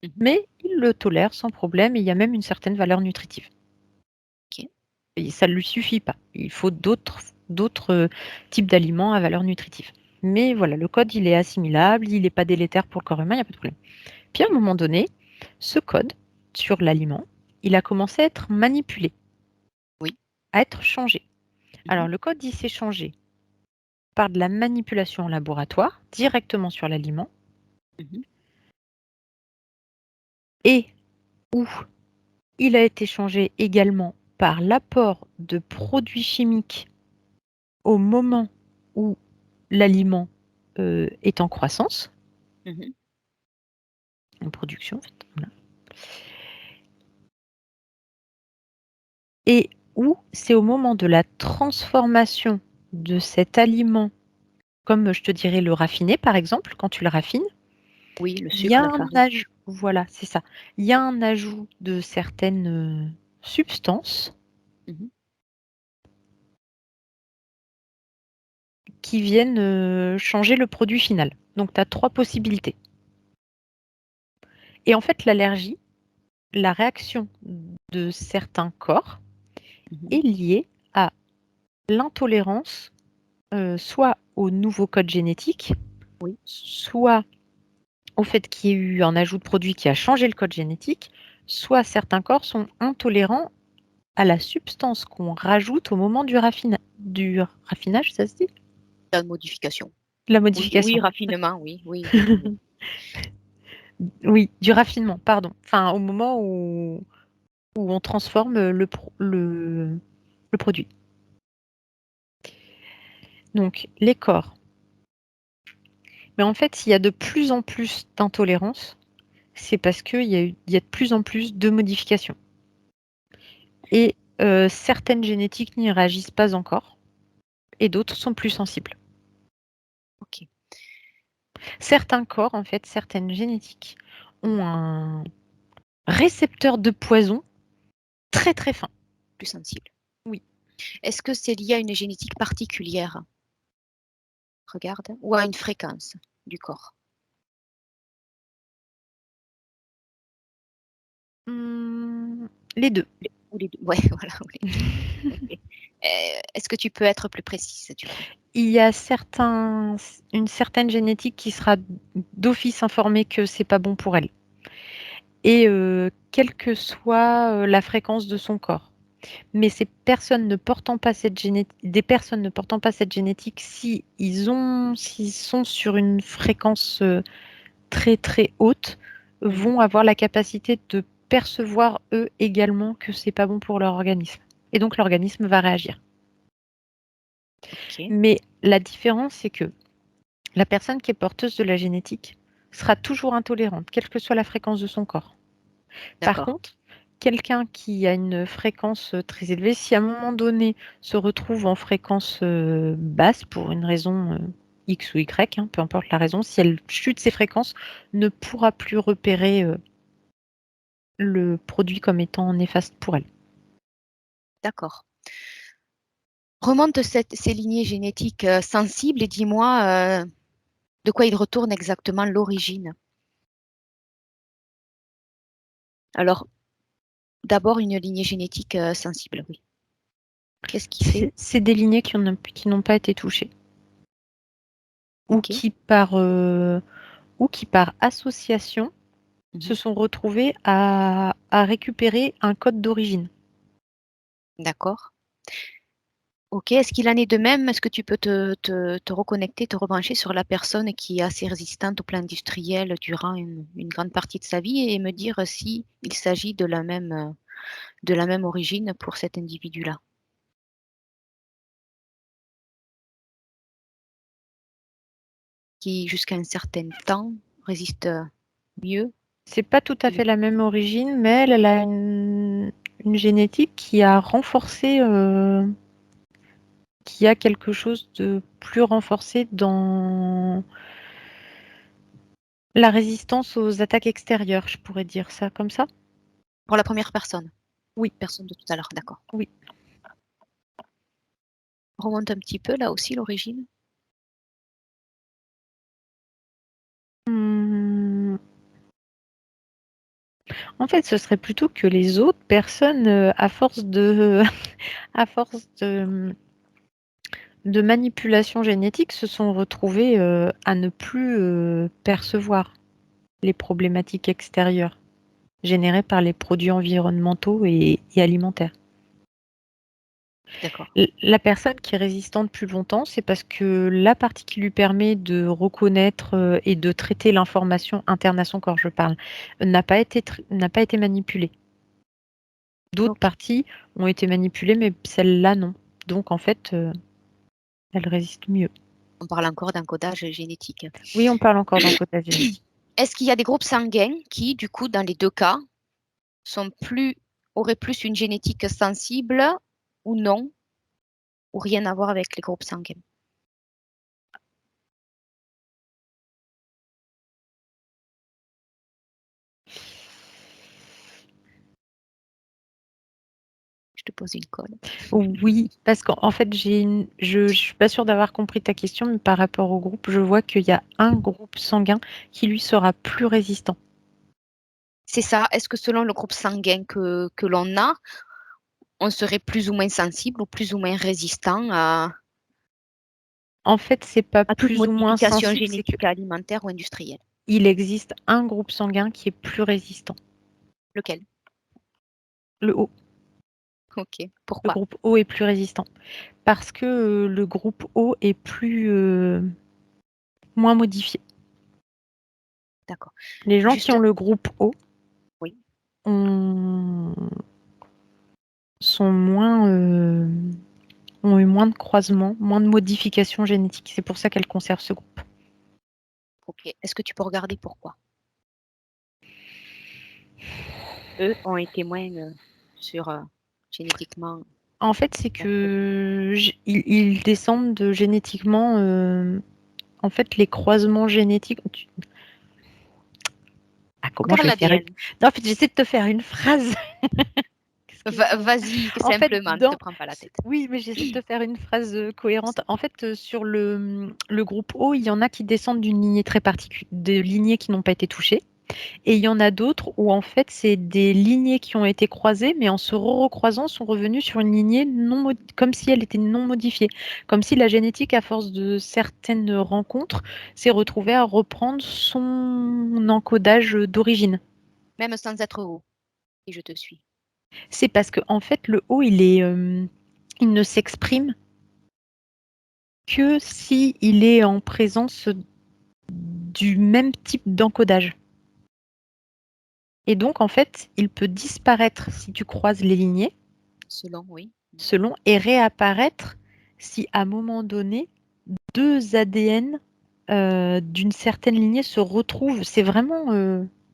Mhm. Mais il le tolère sans problème et il y a même une certaine valeur nutritive. Ok. Et ça ne lui suffit pas. Il faut d'autres types d'aliments à valeur nutritive. Mais voilà, le code, il est assimilable, il n'est pas délétère pour le corps humain, il n'y a pas de problème. Puis à un Ok. moment donné, ce code sur l'aliment, il a commencé à être manipulé, Oui. à être changé. Mhm. Alors le code, il s'est changé par de la manipulation en laboratoire, directement sur l'aliment, Mhm. et où il a été changé également par l'apport de produits chimiques au moment où l'aliment est en croissance, Mhm. en production en fait, voilà. Et où c'est au moment de la transformation de cet aliment, comme je te dirais le raffiné par exemple, quand tu le raffines, Oui, le il y sucre, a la un farine. ajout, voilà, c'est ça. Il y a un ajout de certaines substances Mhm. qui viennent changer le produit final. Donc tu as trois possibilités. Et en fait, l'allergie, la réaction de certains corps Mhm. est liée à l'intolérance, soit au nouveau code génétique, Oui. soit au fait qu'il y ait eu un ajout de produit qui a changé le code génétique, soit certains corps sont intolérants à la substance qu'on rajoute au moment du raffinage, ça se dit? La modification. La Oui, oui, modification. raffinement, oui, oui, oui, oui. Oui, du raffinement, pardon. Enfin, au moment où on transforme le produit. Donc, les corps. Mais en fait, s'il y a de plus en plus d'intolérance, c'est parce il y a de plus en plus de modifications. Et certaines génétiques n'y réagissent pas encore, et d'autres sont plus sensibles. Ok. Certains corps, en fait, certaines génétiques, ont un récepteur de poison très très fin. Plus sensible. Oui. Est-ce que c'est lié à une génétique particulière? Regarde. Ou à une fréquence du corps? Les deux. Ou les deux. Ouais, voilà, ou les deux. Ok. Est-ce que tu peux être plus précise, du coup? Il y a une certaine génétique qui sera d'office informée que c'est pas bon pour elle. Et quelle que soit la fréquence de son corps. Mais ces personnes ne portant pas cette des personnes ne portant pas cette génétique, si s'ils sont sur une fréquence très très haute, Mhm. vont avoir la capacité de percevoir eux également que c'est pas bon pour leur organisme. Et donc l'organisme va réagir. Ok. Mais la différence, c'est que la personne qui est porteuse de la génétique sera toujours intolérante, quelle que soit la fréquence de son corps. Par D'accord. contre, quelqu'un qui a une fréquence très élevée, si à un moment donné se retrouve en fréquence basse pour une raison X ou Y, hein, peu importe la raison, si elle chute ses fréquences, ne pourra plus repérer le produit comme étant néfaste pour elle. D'accord. Remonte ces lignées génétiques sensibles et dis-moi de quoi il retourne exactement l'origine. Alors, d'abord une lignée génétique sensible, oui. Qu'est-ce qui fait? C'est des lignées qui n'ont pas été touchées. Ou Ok. qui par association se Mhm. sont retrouvées à récupérer un code d'origine. D'accord. Ok. Est-ce qu'il en est de même? Est-ce que tu peux te reconnecter, te rebrancher sur la personne qui est assez résistante au plan industriel durant une grande partie de sa vie et me dire si il s'agit de la même origine pour cet individu-là, qui jusqu'à un certain temps résiste mieux? C'est pas tout à fait la même origine, mais elle a une génétique qui a renforcé, qui a quelque chose de plus renforcé dans la résistance aux attaques extérieures, je pourrais dire ça comme ça. Pour la première personne, Oui, personne de tout à l'heure, d'accord. oui. Remonte un petit peu là aussi l'origine. Mmh. En fait, ce serait plutôt que les autres personnes, à force de à force de manipulation génétique, se sont retrouvées, à ne plus, percevoir les problématiques extérieures générées par les produits environnementaux et alimentaires. D'accord. La personne qui est résistante plus longtemps, c'est parce que la partie qui lui permet de reconnaître, et de traiter l'information interne à son corps, je parle, n'a pas été manipulée. D'autres Ok. parties ont été manipulées, mais celle-là non. Donc en fait, elle résiste mieux. On parle encore d'encodage génétique. Oui, on parle encore d'encodage génétique. Est-ce qu'il y a des groupes sanguins qui, du coup, dans les deux cas, auraient plus une génétique sensible ou non, ou rien à voir avec les groupes sanguins? Je te pose une colle. Oui, parce qu'en fait, je suis pas sûre d'avoir compris ta question, mais par rapport au groupe, je vois qu'il y a un groupe sanguin qui lui sera plus résistant. C'est ça. Est-ce que selon le groupe sanguin que l'on a, on serait plus ou moins sensible ou plus ou moins résistant En fait, c'est pas à toute plus ou moins modification sensible, c'est génétique alimentaire ou industrielle? qu'il existe un groupe sanguin qui est plus résistant. Lequel? Le O. Ok. Le Pourquoi? groupe O est plus résistant. Parce que le groupe O est moins modifié. D'accord. Les gens qui Juste, ont le groupe O oui. ont, sont moins, ont eu moins de croisements, moins de modifications génétiques. C'est pour ça qu'elles conservent ce groupe. Ok. Est-ce que tu peux regarder pourquoi? Eux ont été moins sur génétiquement. En fait, c'est que ils descendent de génétiquement. En fait, les croisements génétiques. Ah, comment je Regarde vais faire une. l'ADN. Non, en fait, j'essaie de te faire une phrase. Excuse-moi. Vas-y, En fait, simplement, ne te prends pas la tête. oui, mais j'essaie de te faire une phrase cohérente. En fait, sur le groupe O, il y en a qui descendent d'une lignée très particulière, de lignées qui n'ont pas été touchées. Et il y en a d'autres où en fait c'est des lignées qui ont été croisées, mais en se recroisant sont revenues sur une lignée comme si elle était non modifiée, comme si la génétique, à force de certaines rencontres, s'est retrouvée à reprendre son encodage d'origine. Même sans être haut. Et je te suis. C'est parce que en fait le O il ne s'exprime que si il est en présence du même type d'encodage. Et donc en fait il peut disparaître si tu croises les lignées Selon, oui. selon et réapparaître si à un moment donné, 2 ADN, d'une certaine lignée se retrouvent. C'est vraiment,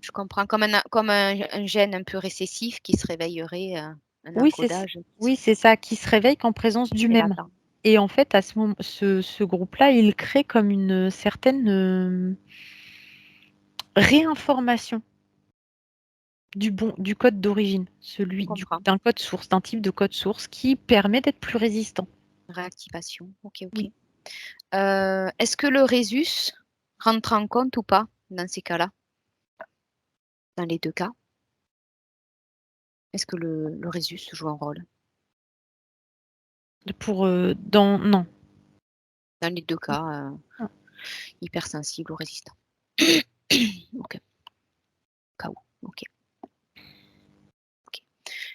Je comprends. Comme un gène un peu récessif qui se réveillerait, un oui, encodage c'est ça, qui se réveille qu'en présence du qui est même. latent. Et en fait, à ce groupe-là, il crée comme une certaine, réinformation du code d'origine, Je celui comprends. d'un code source, d'un type de code source qui permet d'être plus résistant. Réactivation. Ok, ok. Oui. Est-ce que le Rhésus rentre en compte ou pas dans ces cas-là? Dans les deux cas, est-ce que le Rhésus joue un rôle? Non. Dans les deux cas, hypersensible ou résistant. Ok, cas où. Ok, ok.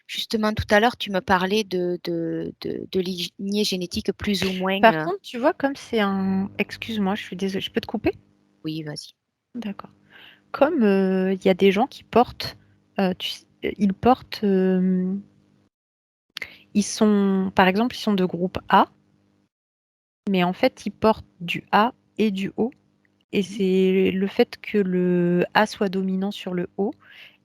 Justement, tout à l'heure, tu me parlais de lignée génétique plus ou moins. Par contre, tu vois, comme c'est un... Excuse-moi, je suis désolée, je peux te couper? Oui, vas-y. D'accord. Comme il y a des gens qui portent, ils portent, par exemple, ils sont de groupe A, mais en fait, ils portent du A et du O. Et Mhm. c'est le fait que le A soit dominant sur le O,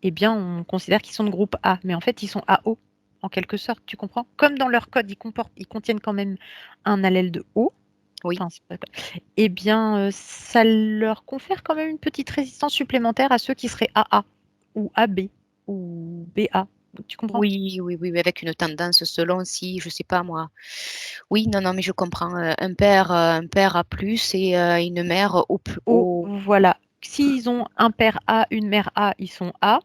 eh bien, on considère qu'ils sont de groupe A, mais en fait, ils sont AO, en quelque sorte, tu comprends? Comme dans leur code, ils contiennent quand même un allèle de O, Oui, enfin, eh bien, ça leur confère quand même une petite résistance supplémentaire à ceux qui seraient AA ou AB ou BA. Tu comprends? oui, oui, oui, oui, avec une tendance selon si, je sais pas moi. Oui, non, non, mais je comprends. Un père A plus et une mère O, au. voilà. S'ils ont un père A, une mère A, ils sont A.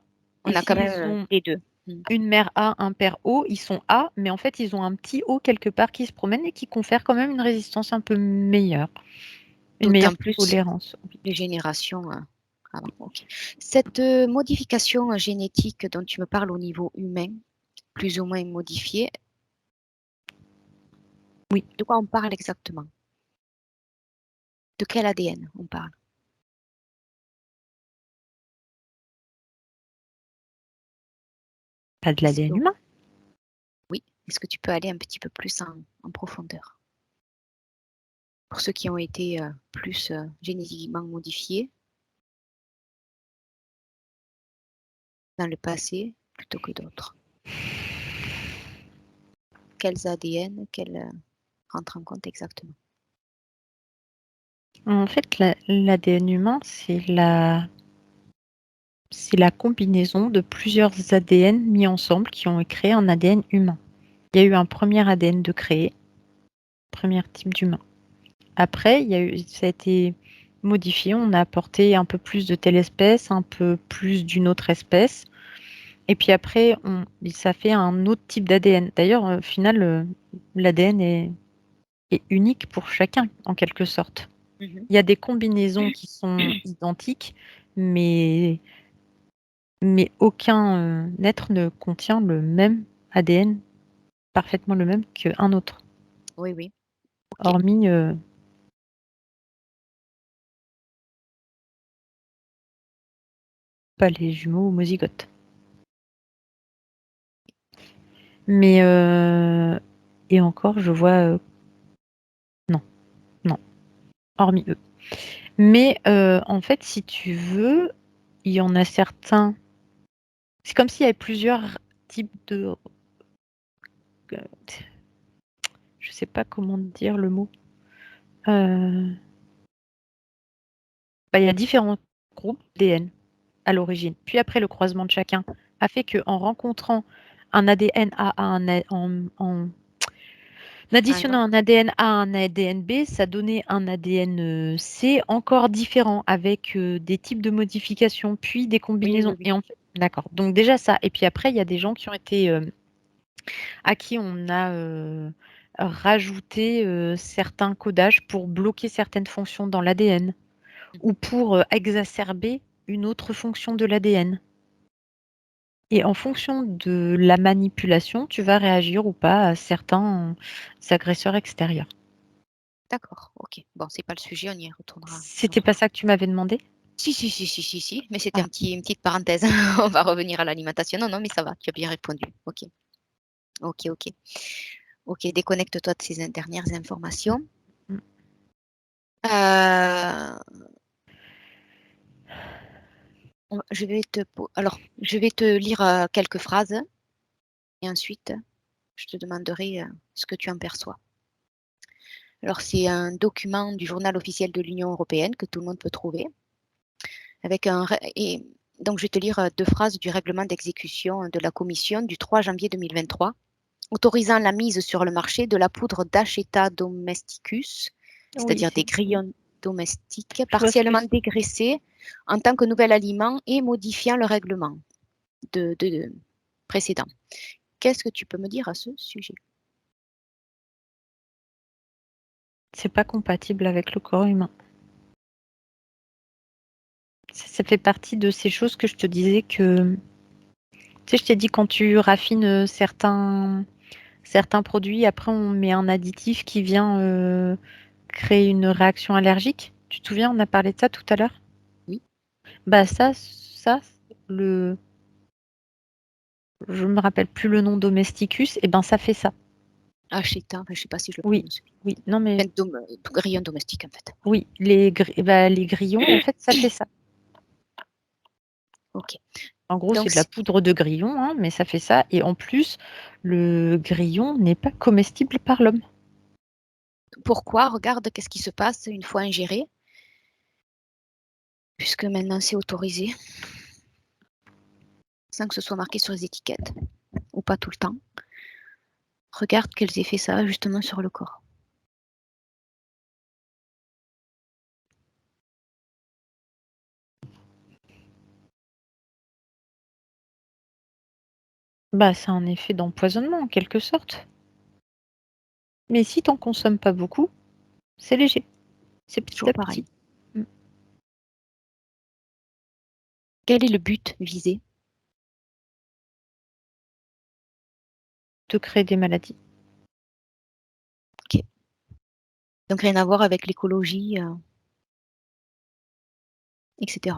Et On a quand s'ils même ont les deux. Mm. une mère A, un père O, ils sont A, mais en fait, ils ont un petit O quelque part qui se promène et qui confère quand même une résistance un peu meilleure, une D'autant meilleure plus tolérance. Oui. les générations avant. Ok. Cette modification génétique dont tu me parles au niveau humain, plus ou moins modifiée, Oui, de quoi on parle exactement? De quel ADN on parle? pas de Est-ce que, l'ADN humain. oui, est-ce que tu peux aller un petit peu plus en profondeur? Pour ceux qui ont été plus génétiquement modifiés dans le passé plutôt que d'autres. Quels ADN, quels rentrent en compte exactement? En fait, l'ADN humain, c'est la combinaison de plusieurs ADN mis ensemble qui ont créé un ADN humain. Il y a eu un premier ADN de créer, premier type d'humain. Après, ça a été modifié, on a apporté un peu plus de telle espèce, un peu plus d'une autre espèce. Et puis après, ça fait un autre type d'ADN. D'ailleurs, au final, l'ADN est unique pour chacun, en quelque sorte. Mhm. Il y a des combinaisons qui sont identiques, mais, mais aucun être ne contient le même ADN, parfaitement le même qu'un autre, Oui, oui. Ok. hormis pas les jumeaux homozygotes. Mais et encore, je vois non, non, hormis eux. Mais en fait, si tu veux, il y en a certains. C'est comme s'il y avait plusieurs types de. Je sais pas comment dire le mot. Euh, il y a différents groupes d'ADN à l'origine. Puis après, le croisement de chacun a fait qu'en rencontrant un ADN A à en additionnant un ADN A à un ADN B, ça donnait un ADN C encore différent avec des types de modifications, puis des Oui, oui, combinaisons. oui. Et en fait, d'accord. Donc déjà ça. Et puis après, il y a des gens qui ont été à qui on a rajouté certains codages pour bloquer certaines fonctions dans l'ADN ou Mhm. pour exacerber une autre fonction de l'ADN. Et en fonction de la manipulation, tu vas réagir ou pas à certains agresseurs extérieurs. D'accord, ok. Bon, c'est pas le sujet, on y retournera une C'était autre pas fois. ça que tu m'avais demandé? Si, si, si, si, si, si, mais c'était Ah, une petite parenthèse. On va revenir à l'alimentation. Non, non, mais ça va, tu as bien répondu. Ok, ok, ok. Ok, déconnecte-toi de ces dernières informations. mm. Euh, alors, je vais te lire quelques phrases et ensuite, je te demanderai ce que tu en perçois. Alors, c'est un document du journal officiel de l'Union européenne que tout le monde peut trouver, avec Donc, je vais te lire 2 phrases du règlement d'exécution de la Commission du 3 janvier 2023, autorisant la mise sur le marché de la poudre d'Acheta domesticus, Oui, c'est-à-dire des grillons domestiques je vois ce que partiellement c'est. dégraissés en tant que nouvel aliment et modifiant le règlement de précédent. Qu'est-ce que tu peux me dire à ce sujet? C'est pas compatible avec le corps humain. Ça fait partie de ces choses que je te disais que, tu sais, je t'ai dit quand tu raffines certains produits, après on met un additif qui vient créer une réaction allergique. Tu te souviens, on a parlé de ça tout à l'heure? Oui. Bah le, je me rappelle plus le nom domesticus, et ben ça fait ça. Acheta, je ne sais pas si je le Oui, prononce bien. oui, non mais Enfin, grillon domestique, en fait. oui, les grillons, en fait, ça fait ça. Ok. En gros, c'est Donc, de la poudre de grillon, hein, mais ça fait ça. Et en plus, le grillon n'est pas comestible par l'homme. pourquoi? Regarde qu'est-ce qui se passe une fois ingéré, puisque maintenant c'est autorisé, sans que ce soit marqué sur les étiquettes, ou pas tout le temps. Regarde quels effets ça a justement sur le corps. Bah, c'est un effet d'empoisonnement en quelque sorte. Mais si t'en consommes pas beaucoup, c'est léger. C'est petit Toujours à petit. pareil. Mm. Quel est le but visé? De créer des maladies. Ok. Donc rien à voir avec l'écologie, etc.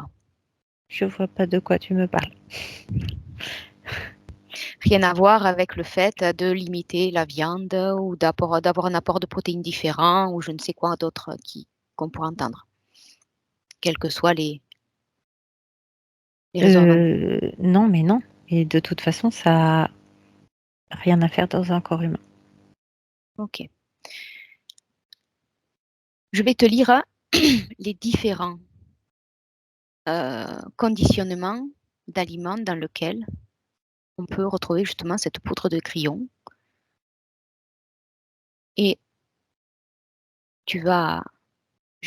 Je vois pas de quoi tu me parles. Rien à voir avec le fait de limiter la viande ou d'avoir un apport de protéines différent ou je ne sais quoi d'autre qu'on pourrait entendre, quels que soient les raisonnements. Non, mais non. Et de toute façon, ça a rien à faire dans un corps humain. Ok. Je vais te lire les différents conditionnements d'aliments dans lesquels on peut retrouver justement cette poudre de grillon. Et je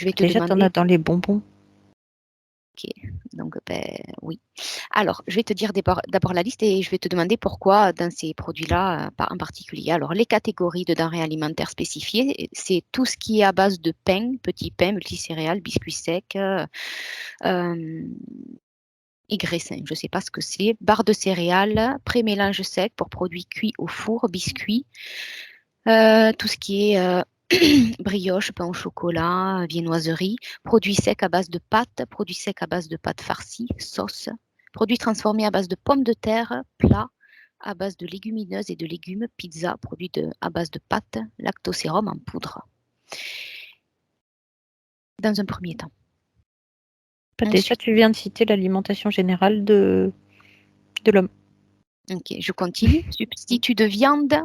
vais te Déjà, t'en as demander, dans les bonbons. ok, donc ben, oui. Alors, je vais te dire d'abord la liste et je vais te demander pourquoi dans ces produits-là en particulier. Alors, les catégories de denrées alimentaires spécifiées, c'est tout ce qui est à base de pain, petits pains, multicéréales, biscuits secs, euh, et graissins, je ne sais pas ce que c'est, barres de céréales, pré-mélange sec pour produits cuits au four, biscuits, tout ce qui est brioche, pain au chocolat, viennoiserie, produits secs à base de pâtes, produits secs à base de pâtes farcies, sauce, produits transformés à base de pommes de terre, plats à base de légumineuses et de légumes, pizza, à base de pâtes, lactosérum en poudre, dans un premier temps. Bah, déjà, Ensuite, tu viens de citer l'alimentation générale de l'homme. ok, je continue. Substitut de viande,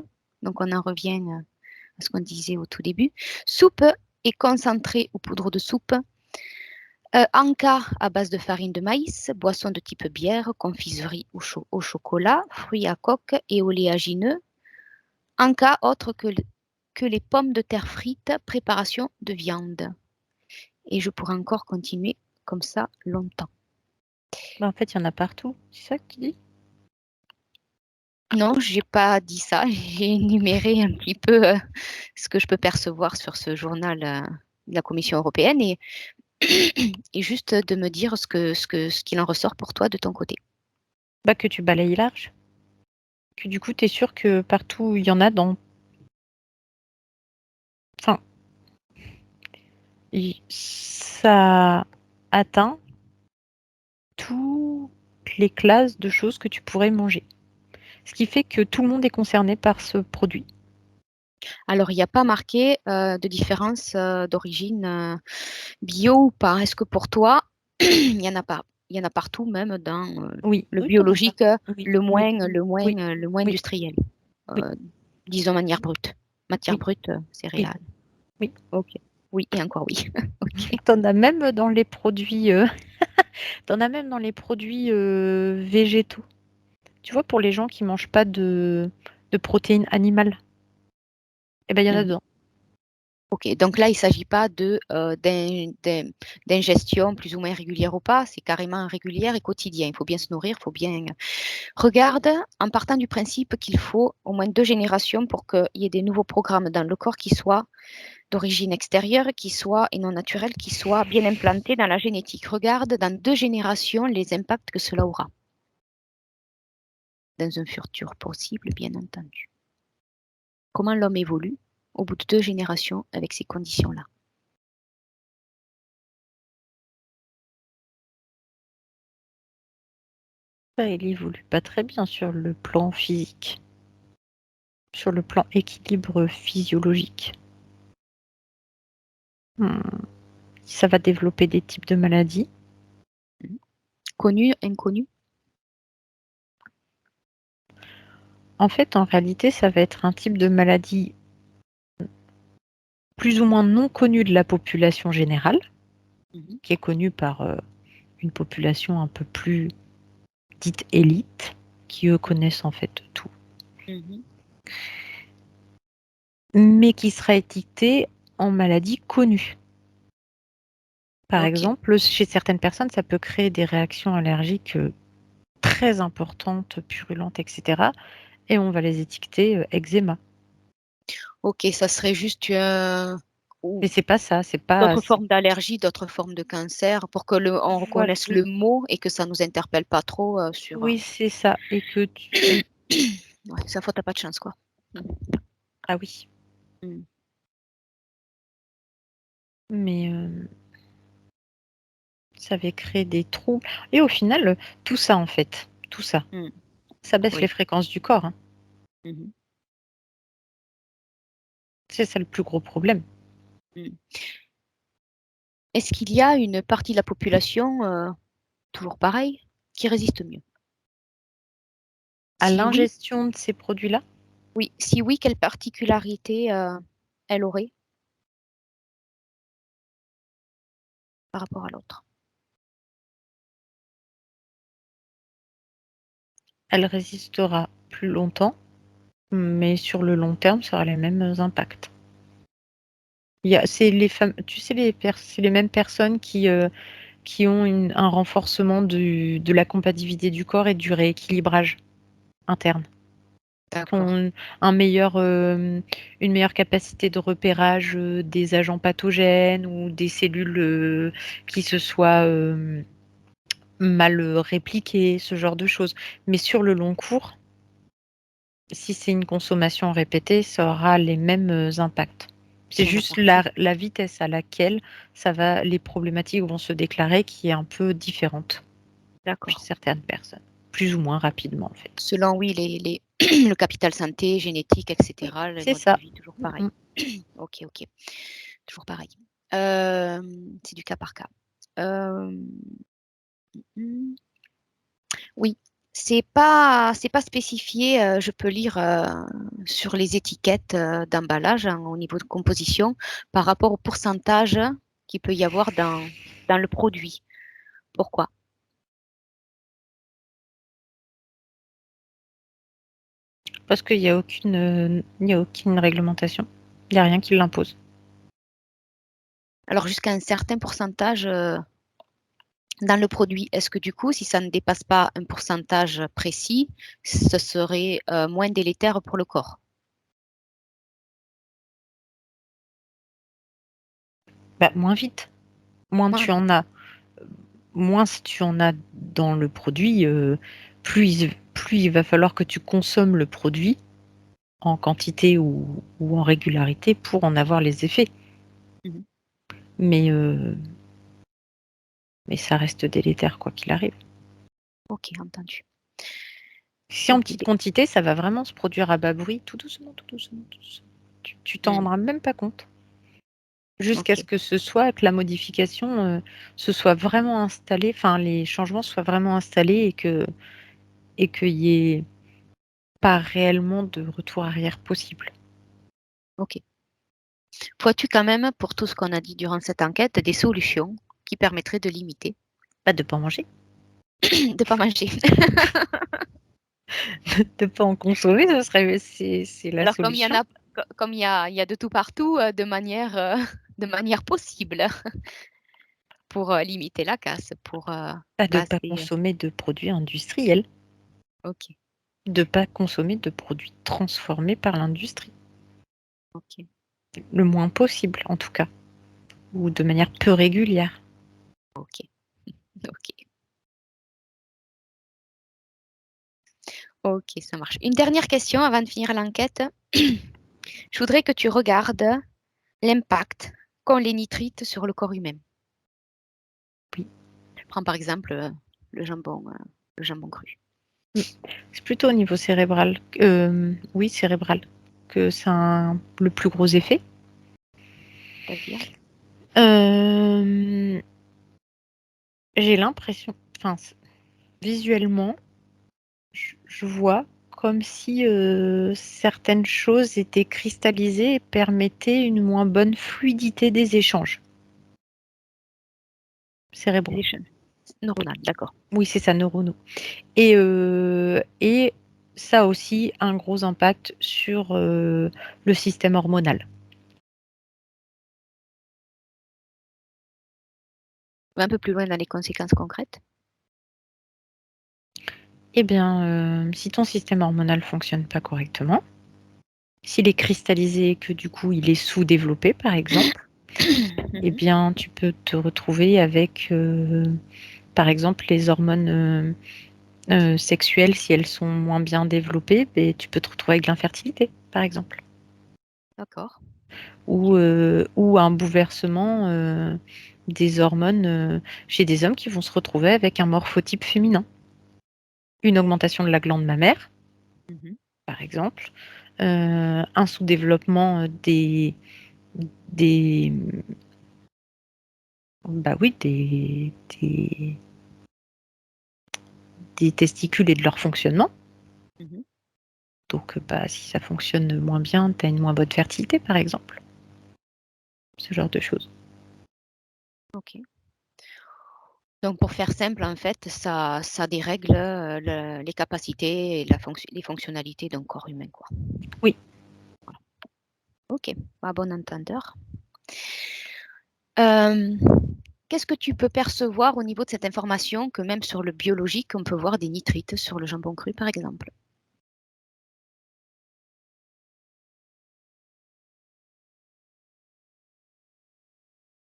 donc on en revient à ce qu'on disait au tout début. Soupe et concentré ou poudre de soupe. Anka à base de farine de maïs, boisson de type bière, confiserie au chocolat, fruits à coque et oléagineux. Anka autre que les pommes de terre frites, préparation de viande. Et je pourrais encore continuer comme ça longtemps. Bah, en fait, il y en a partout. C'est ça que tu dis? Non, j'ai pas dit ça. J'ai énuméré un petit peu ce que je peux percevoir sur ce journal de la Commission européenne et juste de me dire ce qu'il en ressort pour toi de ton côté. Bah, que tu balayes large. Que du coup, tu es sûr que partout où il y en a dans. Enfin, ça atteint toutes les classes de choses que tu pourrais manger. Ce qui fait que tout le monde est concerné par ce produit. Alors, il n'y a pas marqué de différence d'origine bio ou pas. Est-ce que pour toi, il y en a pas? Il y en a partout, même dans Oui, le oui, il y en a biologique, partout. Oui, oui, oui, le moins oui, industriel. oui, Euh, disons manière brute. Matière oui, brute, oui, céréales. oui. Ok. Oui, et encore oui. Ok. T'en as même dans les produits. Tu en as même dans les produits, végétaux. Tu vois, pour les gens qui mangent pas de protéines animales, et ben, il y en a Mmh. dedans. OK, donc là, il ne s'agit pas d'ingestion plus ou moins régulière ou pas, c'est carrément régulière et quotidien. Il faut bien se nourrir, il faut bien regarde, en partant du principe qu'il faut au moins 2 générations pour qu'il y ait des nouveaux programmes dans le corps qui soient d'origine extérieure, qui soient et non naturels, qui soient bien implantés dans la génétique. Regarde dans 2 générations les impacts que cela aura, dans un futur possible, bien entendu. Comment l'homme évolue au bout de 2 générations avec ces conditions-là. Bah, il évolue pas très bien sur le plan physique, sur le plan équilibre physiologique. Mmh, ça va développer des types de maladies. Mmh. Connu, inconnu? En fait, en réalité, ça va être un type de maladie plus ou moins non connu de la population générale, Mmh. qui est connu par, une population un peu plus dite élite, qui eux connaissent en fait tout. Mmh. Mais qui sera étiquetée en maladie connue. Par OK, exemple, chez certaines personnes, ça peut créer des réactions allergiques, très importantes, purulentes et cetera, et on va les étiqueter, eczéma. OK, ça serait juste, Mais ou c'est pas ça, c'est pas d'autres c'est formes d'allergies, d'autres formes de cancer pour que le on voilà, reconnaisse oui, le mot et que ça nous interpelle pas trop, sur, oui, c'est ça et que tu ouais, sa faute, tu pas de chance, quoi. Mmh. ah oui, Mmh. mais ça avait créé des troubles et au final, tout ça en fait, tout ça, Mmh. ça baisse les Oui. fréquences du corps, hein. Mmh mh. C'est ça le plus gros problème. Mmh. Est-ce qu'il y a une partie de la population, toujours pareil, qui résiste mieux? À Si oui, l'ingestion de ces produits-là, oui, si oui, quelle particularité, elle aurait par rapport à l'autre? elle résistera plus longtemps, mais sur le long terme, ça aura les mêmes impacts. Il y a c'est les femmes tu sais c'est les mêmes personnes qui ont un renforcement de la compatibilité du corps et du rééquilibrage interne. Qui D'accord, ont une meilleure capacité de repérage, des agents pathogènes ou des cellules, qui se soient, mal, répliquées, ce genre de choses. Mais sur le long cours, si c'est une consommation répétée, ça aura les mêmes, impacts. C'est bien juste réparti. la vitesse à laquelle les problématiques vont se déclarer qui est un peu différente chez D'accord. certaines personnes. Plus ou moins rapidement, en fait. Selon oui, les le capital santé, génétique et Oui, cetera, le c'est mode de ça. vie, toujours Mmh pareil. mh. OK, OK, toujours pareil. C'est du cas par cas. Mmh, oui, c'est pas spécifié, je peux lire, sur les étiquettes, d'emballage, hein, au niveau de composition, par rapport au pourcentage qu'il peut y avoir dans le produit. Pourquoi? Parce il y a aucune réglementation. Il y a rien qui l'impose. Alors jusqu'à un certain pourcentage, dans le produit, est-ce que du coup, si ça ne dépasse pas un pourcentage précis, ce serait, moins délétère pour le corps? Bah, moins vite, moins Moins tu vite. en as, moins si tu en as dans le produit, plus il va falloir que tu consommes le produit en quantité ou en régularité pour en avoir les effets. Mmh. Mais, mais ça reste délétère quoi qu'il arrive. OK, entendu. Si en OK, petite quantité, ça va vraiment se produire à bas bruit, tout doucement, tout doucement, tout doucement. Tu t'en mmh, rendras même pas compte. Jusqu'à ce OK, que que la modification, se soit vraiment installée, enfin les changements soient vraiment installés et qu'il y ait pas réellement de retour arrière possible. OK. Vois-tu quand même, pour tout ce qu'on a dit durant cette enquête, des solutions qui permettraient de limiter? Pas de pas en manger, De pas manger. de pas en consommer, c'est la Alors comme il y en solution. a comme il y a de tout partout, de manière possible pour, limiter la casse, pour, Pas de pas casser, consommer de produits industriels, OK, de pas consommer de produits transformés par l'industrie, OK, le moins possible en tout cas, ou de manière peu régulière. OK, OK, OK, ça marche. Une dernière question avant de finir l'enquête. Je voudrais que tu regardes l'impact qu'ont les nitrites sur le corps humain. Oui. Je prends par exemple, le jambon cru. Mmh. C'est plutôt au niveau cérébral, oui cérébral, que ça a le plus gros effet. C'est-à-dire? Hem, j'ai l'impression, enfin visuellement, je vois comme si, certaines choses étaient cristallisées et permettaient une moins bonne fluidité des échanges Des cérébraux. échanges neuronales, d'accord. Oui, c'est ça, neuronaux et ça a aussi un gros impact sur, le système hormonal. Un peu plus loin dans les conséquences concrètes? Eh bien, si ton système hormonal fonctionne pas correctement, s'il est cristallisé et que du coup il est sous-développé par exemple, eh Mmh. bien tu peux te retrouver avec, par exemple les hormones, sexuelles si elles sont moins bien développées, beh, tu peux te retrouver avec de l'infertilité par exemple D'accord, OK. ou un bouleversement, des hormones, chez des hommes qui vont se retrouver avec un morphotype féminin. Une augmentation de la glande mammaire Mmh. par exemple, un sous-développement, des bah, oui, des testicules et de leur fonctionnement. Mmh. Donc, bah, si ça fonctionne moins bien, tu as une moins bonne fertilité, par exemple. Ce genre de choses. OK. Donc pour faire simple, en fait, ça dérègle, les capacités et les fonctionnalités d'un corps humain, quoi. Oui, OK, à bon entendeur. Hem, Qu'est-ce que tu peux percevoir au niveau de cette information que même sur le biologique, on peut voir des nitrites sur le jambon cru, par exemple?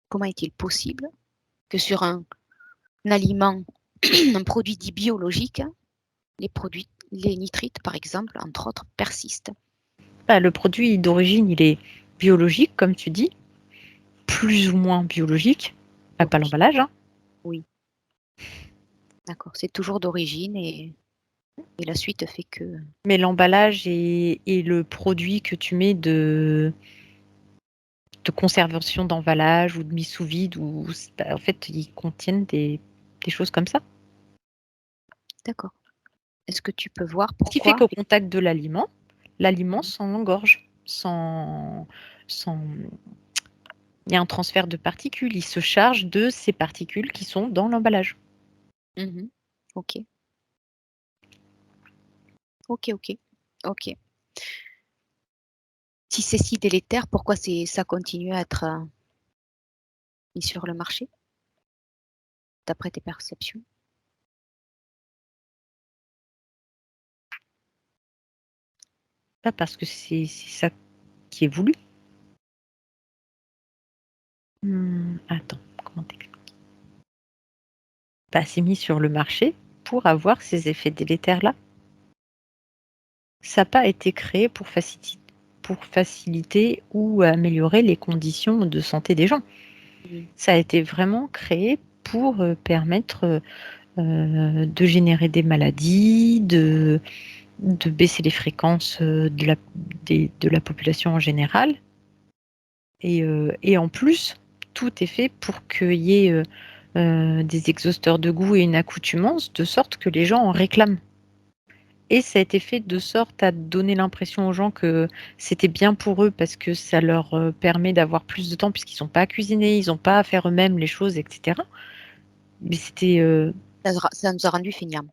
Comment est-il possible que sur un aliment, un produit dit biologique, les nitrites, par exemple, entre autres, persistent? bah, le produit d'origine, il est biologique, comme tu dis, plus ou moins biologique. Bah, pas D'origine. l'emballage, hein, Oui, d'accord, c'est toujours d'origine et la suite fait que mais l'emballage et le produit que tu mets de conservation d'emballage ou de mise sous vide ou bah, en fait, ils contiennent des choses comme ça. d'accord. Est-ce que tu peux voir Ce qui fait pourquoi? qu'au contact de l'aliment, l'aliment Mmh. s'engorge, sans il y a un transfert de particules, il se charge de ces particules qui sont dans l'emballage. Mmh. OK. OK, OK. OK. Si c'est si délétère, pourquoi ça continue à être, mis sur le marché, d'après tes perceptions? Pas parce que c'est ça qui est voulu. Attends, comment t'expliquer? Bah, c'est mis sur le marché pour avoir ces effets délétères-là. Ça a pas été créé pour faciliter ou améliorer les conditions de santé des gens. Mmh. Ça a été vraiment créé pour, permettre, de générer des maladies, de baisser les fréquences, de la population en général et en plus, tout est fait pour qu'il y ait, des exhausteurs de goût et une accoutumance, de sorte que les gens en réclament et ça a été fait de sorte à donner l'impression aux gens que c'était bien pour eux parce que ça leur, permet d'avoir plus de temps puisqu'ils ont pas à cuisiner, ils ont pas à faire eux-mêmes les choses et cetera. mais c'était, Ça nous a rendus feignants.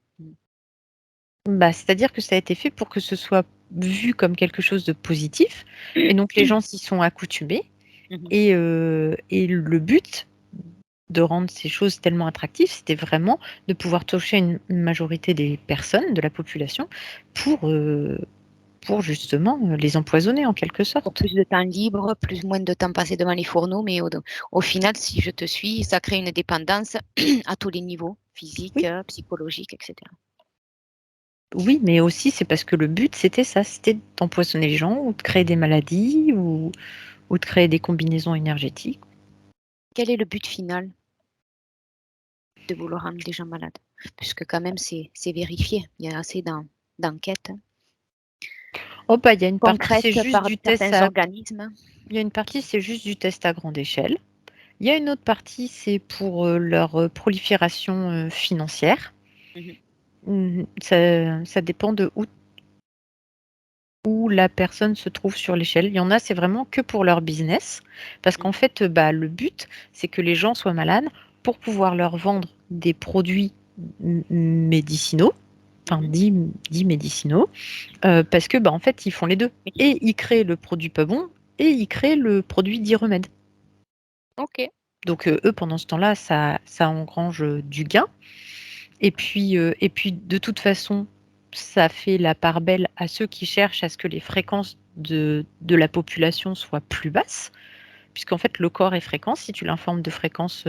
c'est-à-dire que ça a été fait pour que ce soit vu comme quelque chose de positif et donc les gens s'y sont accoutumés Mmh. et le but de rendre ces choses tellement attractives, c'était vraiment de pouvoir toucher une majorité des personnes, de la population pour justement, les empoisonner en quelque Pour sorte. plus de temps libre, moins de temps passé devant les fourneaux, mais au final, si je te suis, ça crée une dépendance à tous les niveaux, physique, Oui, psychologique et cetera. oui, mais aussi c'est parce que le but c'était ça, c'était d'empoisonner les gens ou de créer des maladies ou de créer des combinaisons énergétiques. Quel est le but final de vouloir rendre les gens malades? Puisque quand même c'est vérifié, il y a assez d'enquêtes Oh bah, il y a une partie, c'est concrètes juste par du test certains à organismes. il y a une partie, c'est juste du test à grande échelle. Il y a une autre partie, c'est pour, leur, prolifération, financière. Mmh. Ça dépend de où la personne se trouve sur l'échelle. Il y en a, c'est vraiment que pour leur business parce Mmh. qu'en fait, le but, c'est que les gens soient malades pour pouvoir leur vendre des produits médicinaux, enfin Mmh. dits médicinaux, parce que, en fait, ils font les 2 Médicaux. et ils créent le produit pas bon et ils créent le produit dit remède. OK. Donc, eux, pendant ce temps-là, ça engrange, du gain et puis de toute façon, ça fait la part belle à ceux qui cherchent à ce que les fréquences de la population soient plus basses, puisqu'en fait le corps est fréquent. Si tu l'informes de fréquences,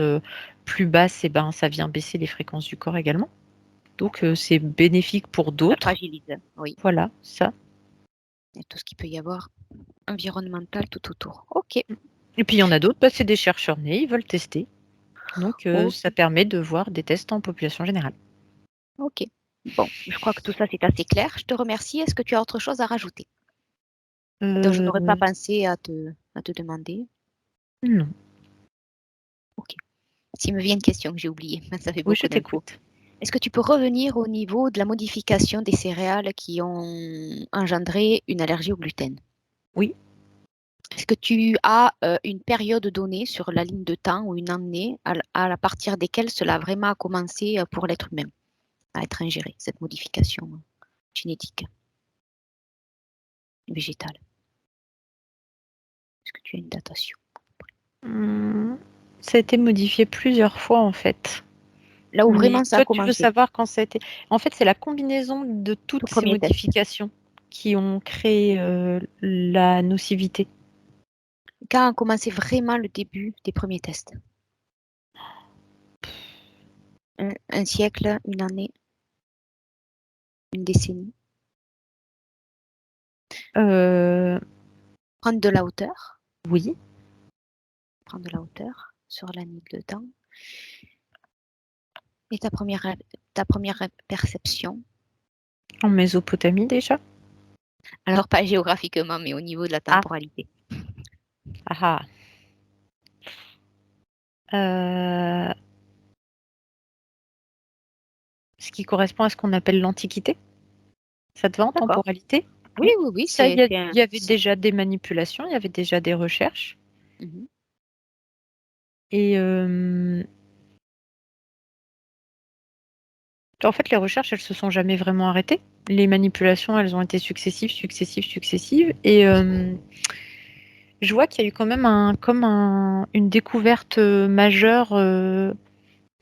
plus basses et ben, ça vient baisser les fréquences du corps également. Donc, c'est bénéfique pour Ça d'autres. fragilise, oui, Voilà, ça. et tout ce qu'il peut y avoir environnemental tout autour. OK. Et puis il y en a d'autres, c'est des chercheurs nés, ils veulent tester. Donc, ça OK. permet de voir des tests en population générale. OK. Bon, je crois que tout ça, c'est assez clair. Je te remercie. Est-ce que tu as autre chose à rajouter? Dont je n'aurais pas Heu, pensé à te demander? non. OK. S'il me vient une question que j'ai oubliée, ça fait Oui, je beaucoup d'infos. t'écoute. Est-ce que tu peux revenir au niveau de la modification des céréales qui ont engendré une allergie au gluten? Oui. Est-ce que tu as, une période donnée sur la ligne de temps ou une année à partir desquelles cela a vraiment commencé, pour l'être humain, à être ingéré, cette modification, génétique, végétale? Est-ce que tu as une datation? Mmh, ça a été modifié plusieurs fois, en fait. Là où Mais vraiment ça a toi, tu veux commencé, savoir quand ça a été en fait, c'est la combinaison de tout toutes ces premier test. modifications qui ont créé, la nocivité. Quand a commencé vraiment le début des premiers tests? Un siècle, une année, une décennie? Heu, Prendre de la hauteur, oui, prendre de la hauteur sur la ligne de temps et ta première perception, en Mésopotamie déjà. alors pas géographiquement, mais au niveau de la Ah, temporalité. ah ah, ce qui correspond à ce qu'on appelle l'Antiquité. Ça te va en D'accord. temporalité? Oui, Oui. oui, oui, Ça, c'est c'est un il y avait c'est déjà des manipulations, il y avait déjà des recherches mmh. et en fait, les recherches, elles se sont jamais vraiment arrêtées. Les manipulations, elles ont été successives, successives, successives et je vois qu'il y a eu quand même une découverte, majeure,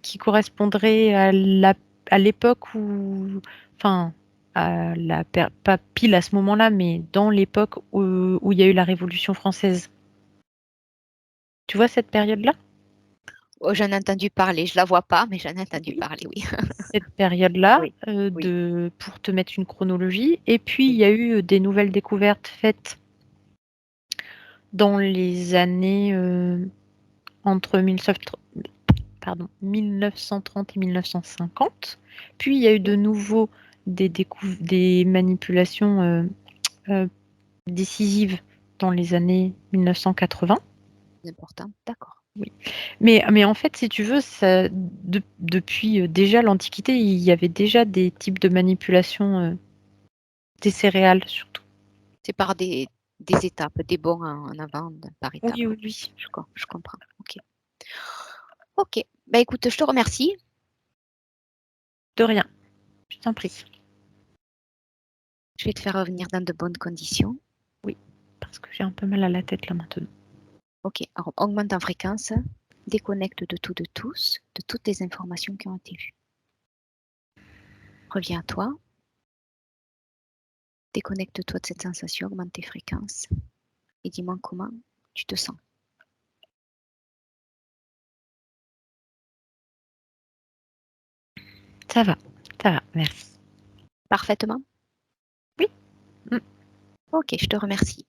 qui correspondrait à l'époque où enfin, à la per pas pile à ce moment-là, mais dans l'époque où il y a eu la Révolution française. Tu vois cette période-là? Oh, j'en ai entendu parler, je la vois pas, mais j'en ai entendu Oui. parler, oui. Cette période-là, Oui, oui, pour te mettre une chronologie et puis il oui. y a eu, des nouvelles découvertes faites dans les années, entre 1930 et 1950. Puis il y a eu de OK, nouveau des manipulations, heu, décisives dans les années 1980. c'est important, d'accord. Oui. Mais en fait, si tu veux, ça depuis, déjà l'Antiquité, il y avait déjà des types de manipulations, des céréales surtout. C'est par des étapes, des bons en avant, par étapes. Oui, oui, oui. Je comprends, OK. OK, bah, écoute, je te remercie. De rien, je t'en prie. Je vais te faire revenir dans de bonnes conditions. Oui, parce que j'ai un peu mal à la tête là maintenant. Ok, alors augmente en fréquence, déconnecte de tout, de tous, de toutes les informations qui ont été vues. Reviens à toi, déconnecte-toi de cette sensation, augmente tes fréquences et dis-moi comment tu te sens. Ça va, merci. Parfaitement? Oui. Mm. Ok, je te remercie.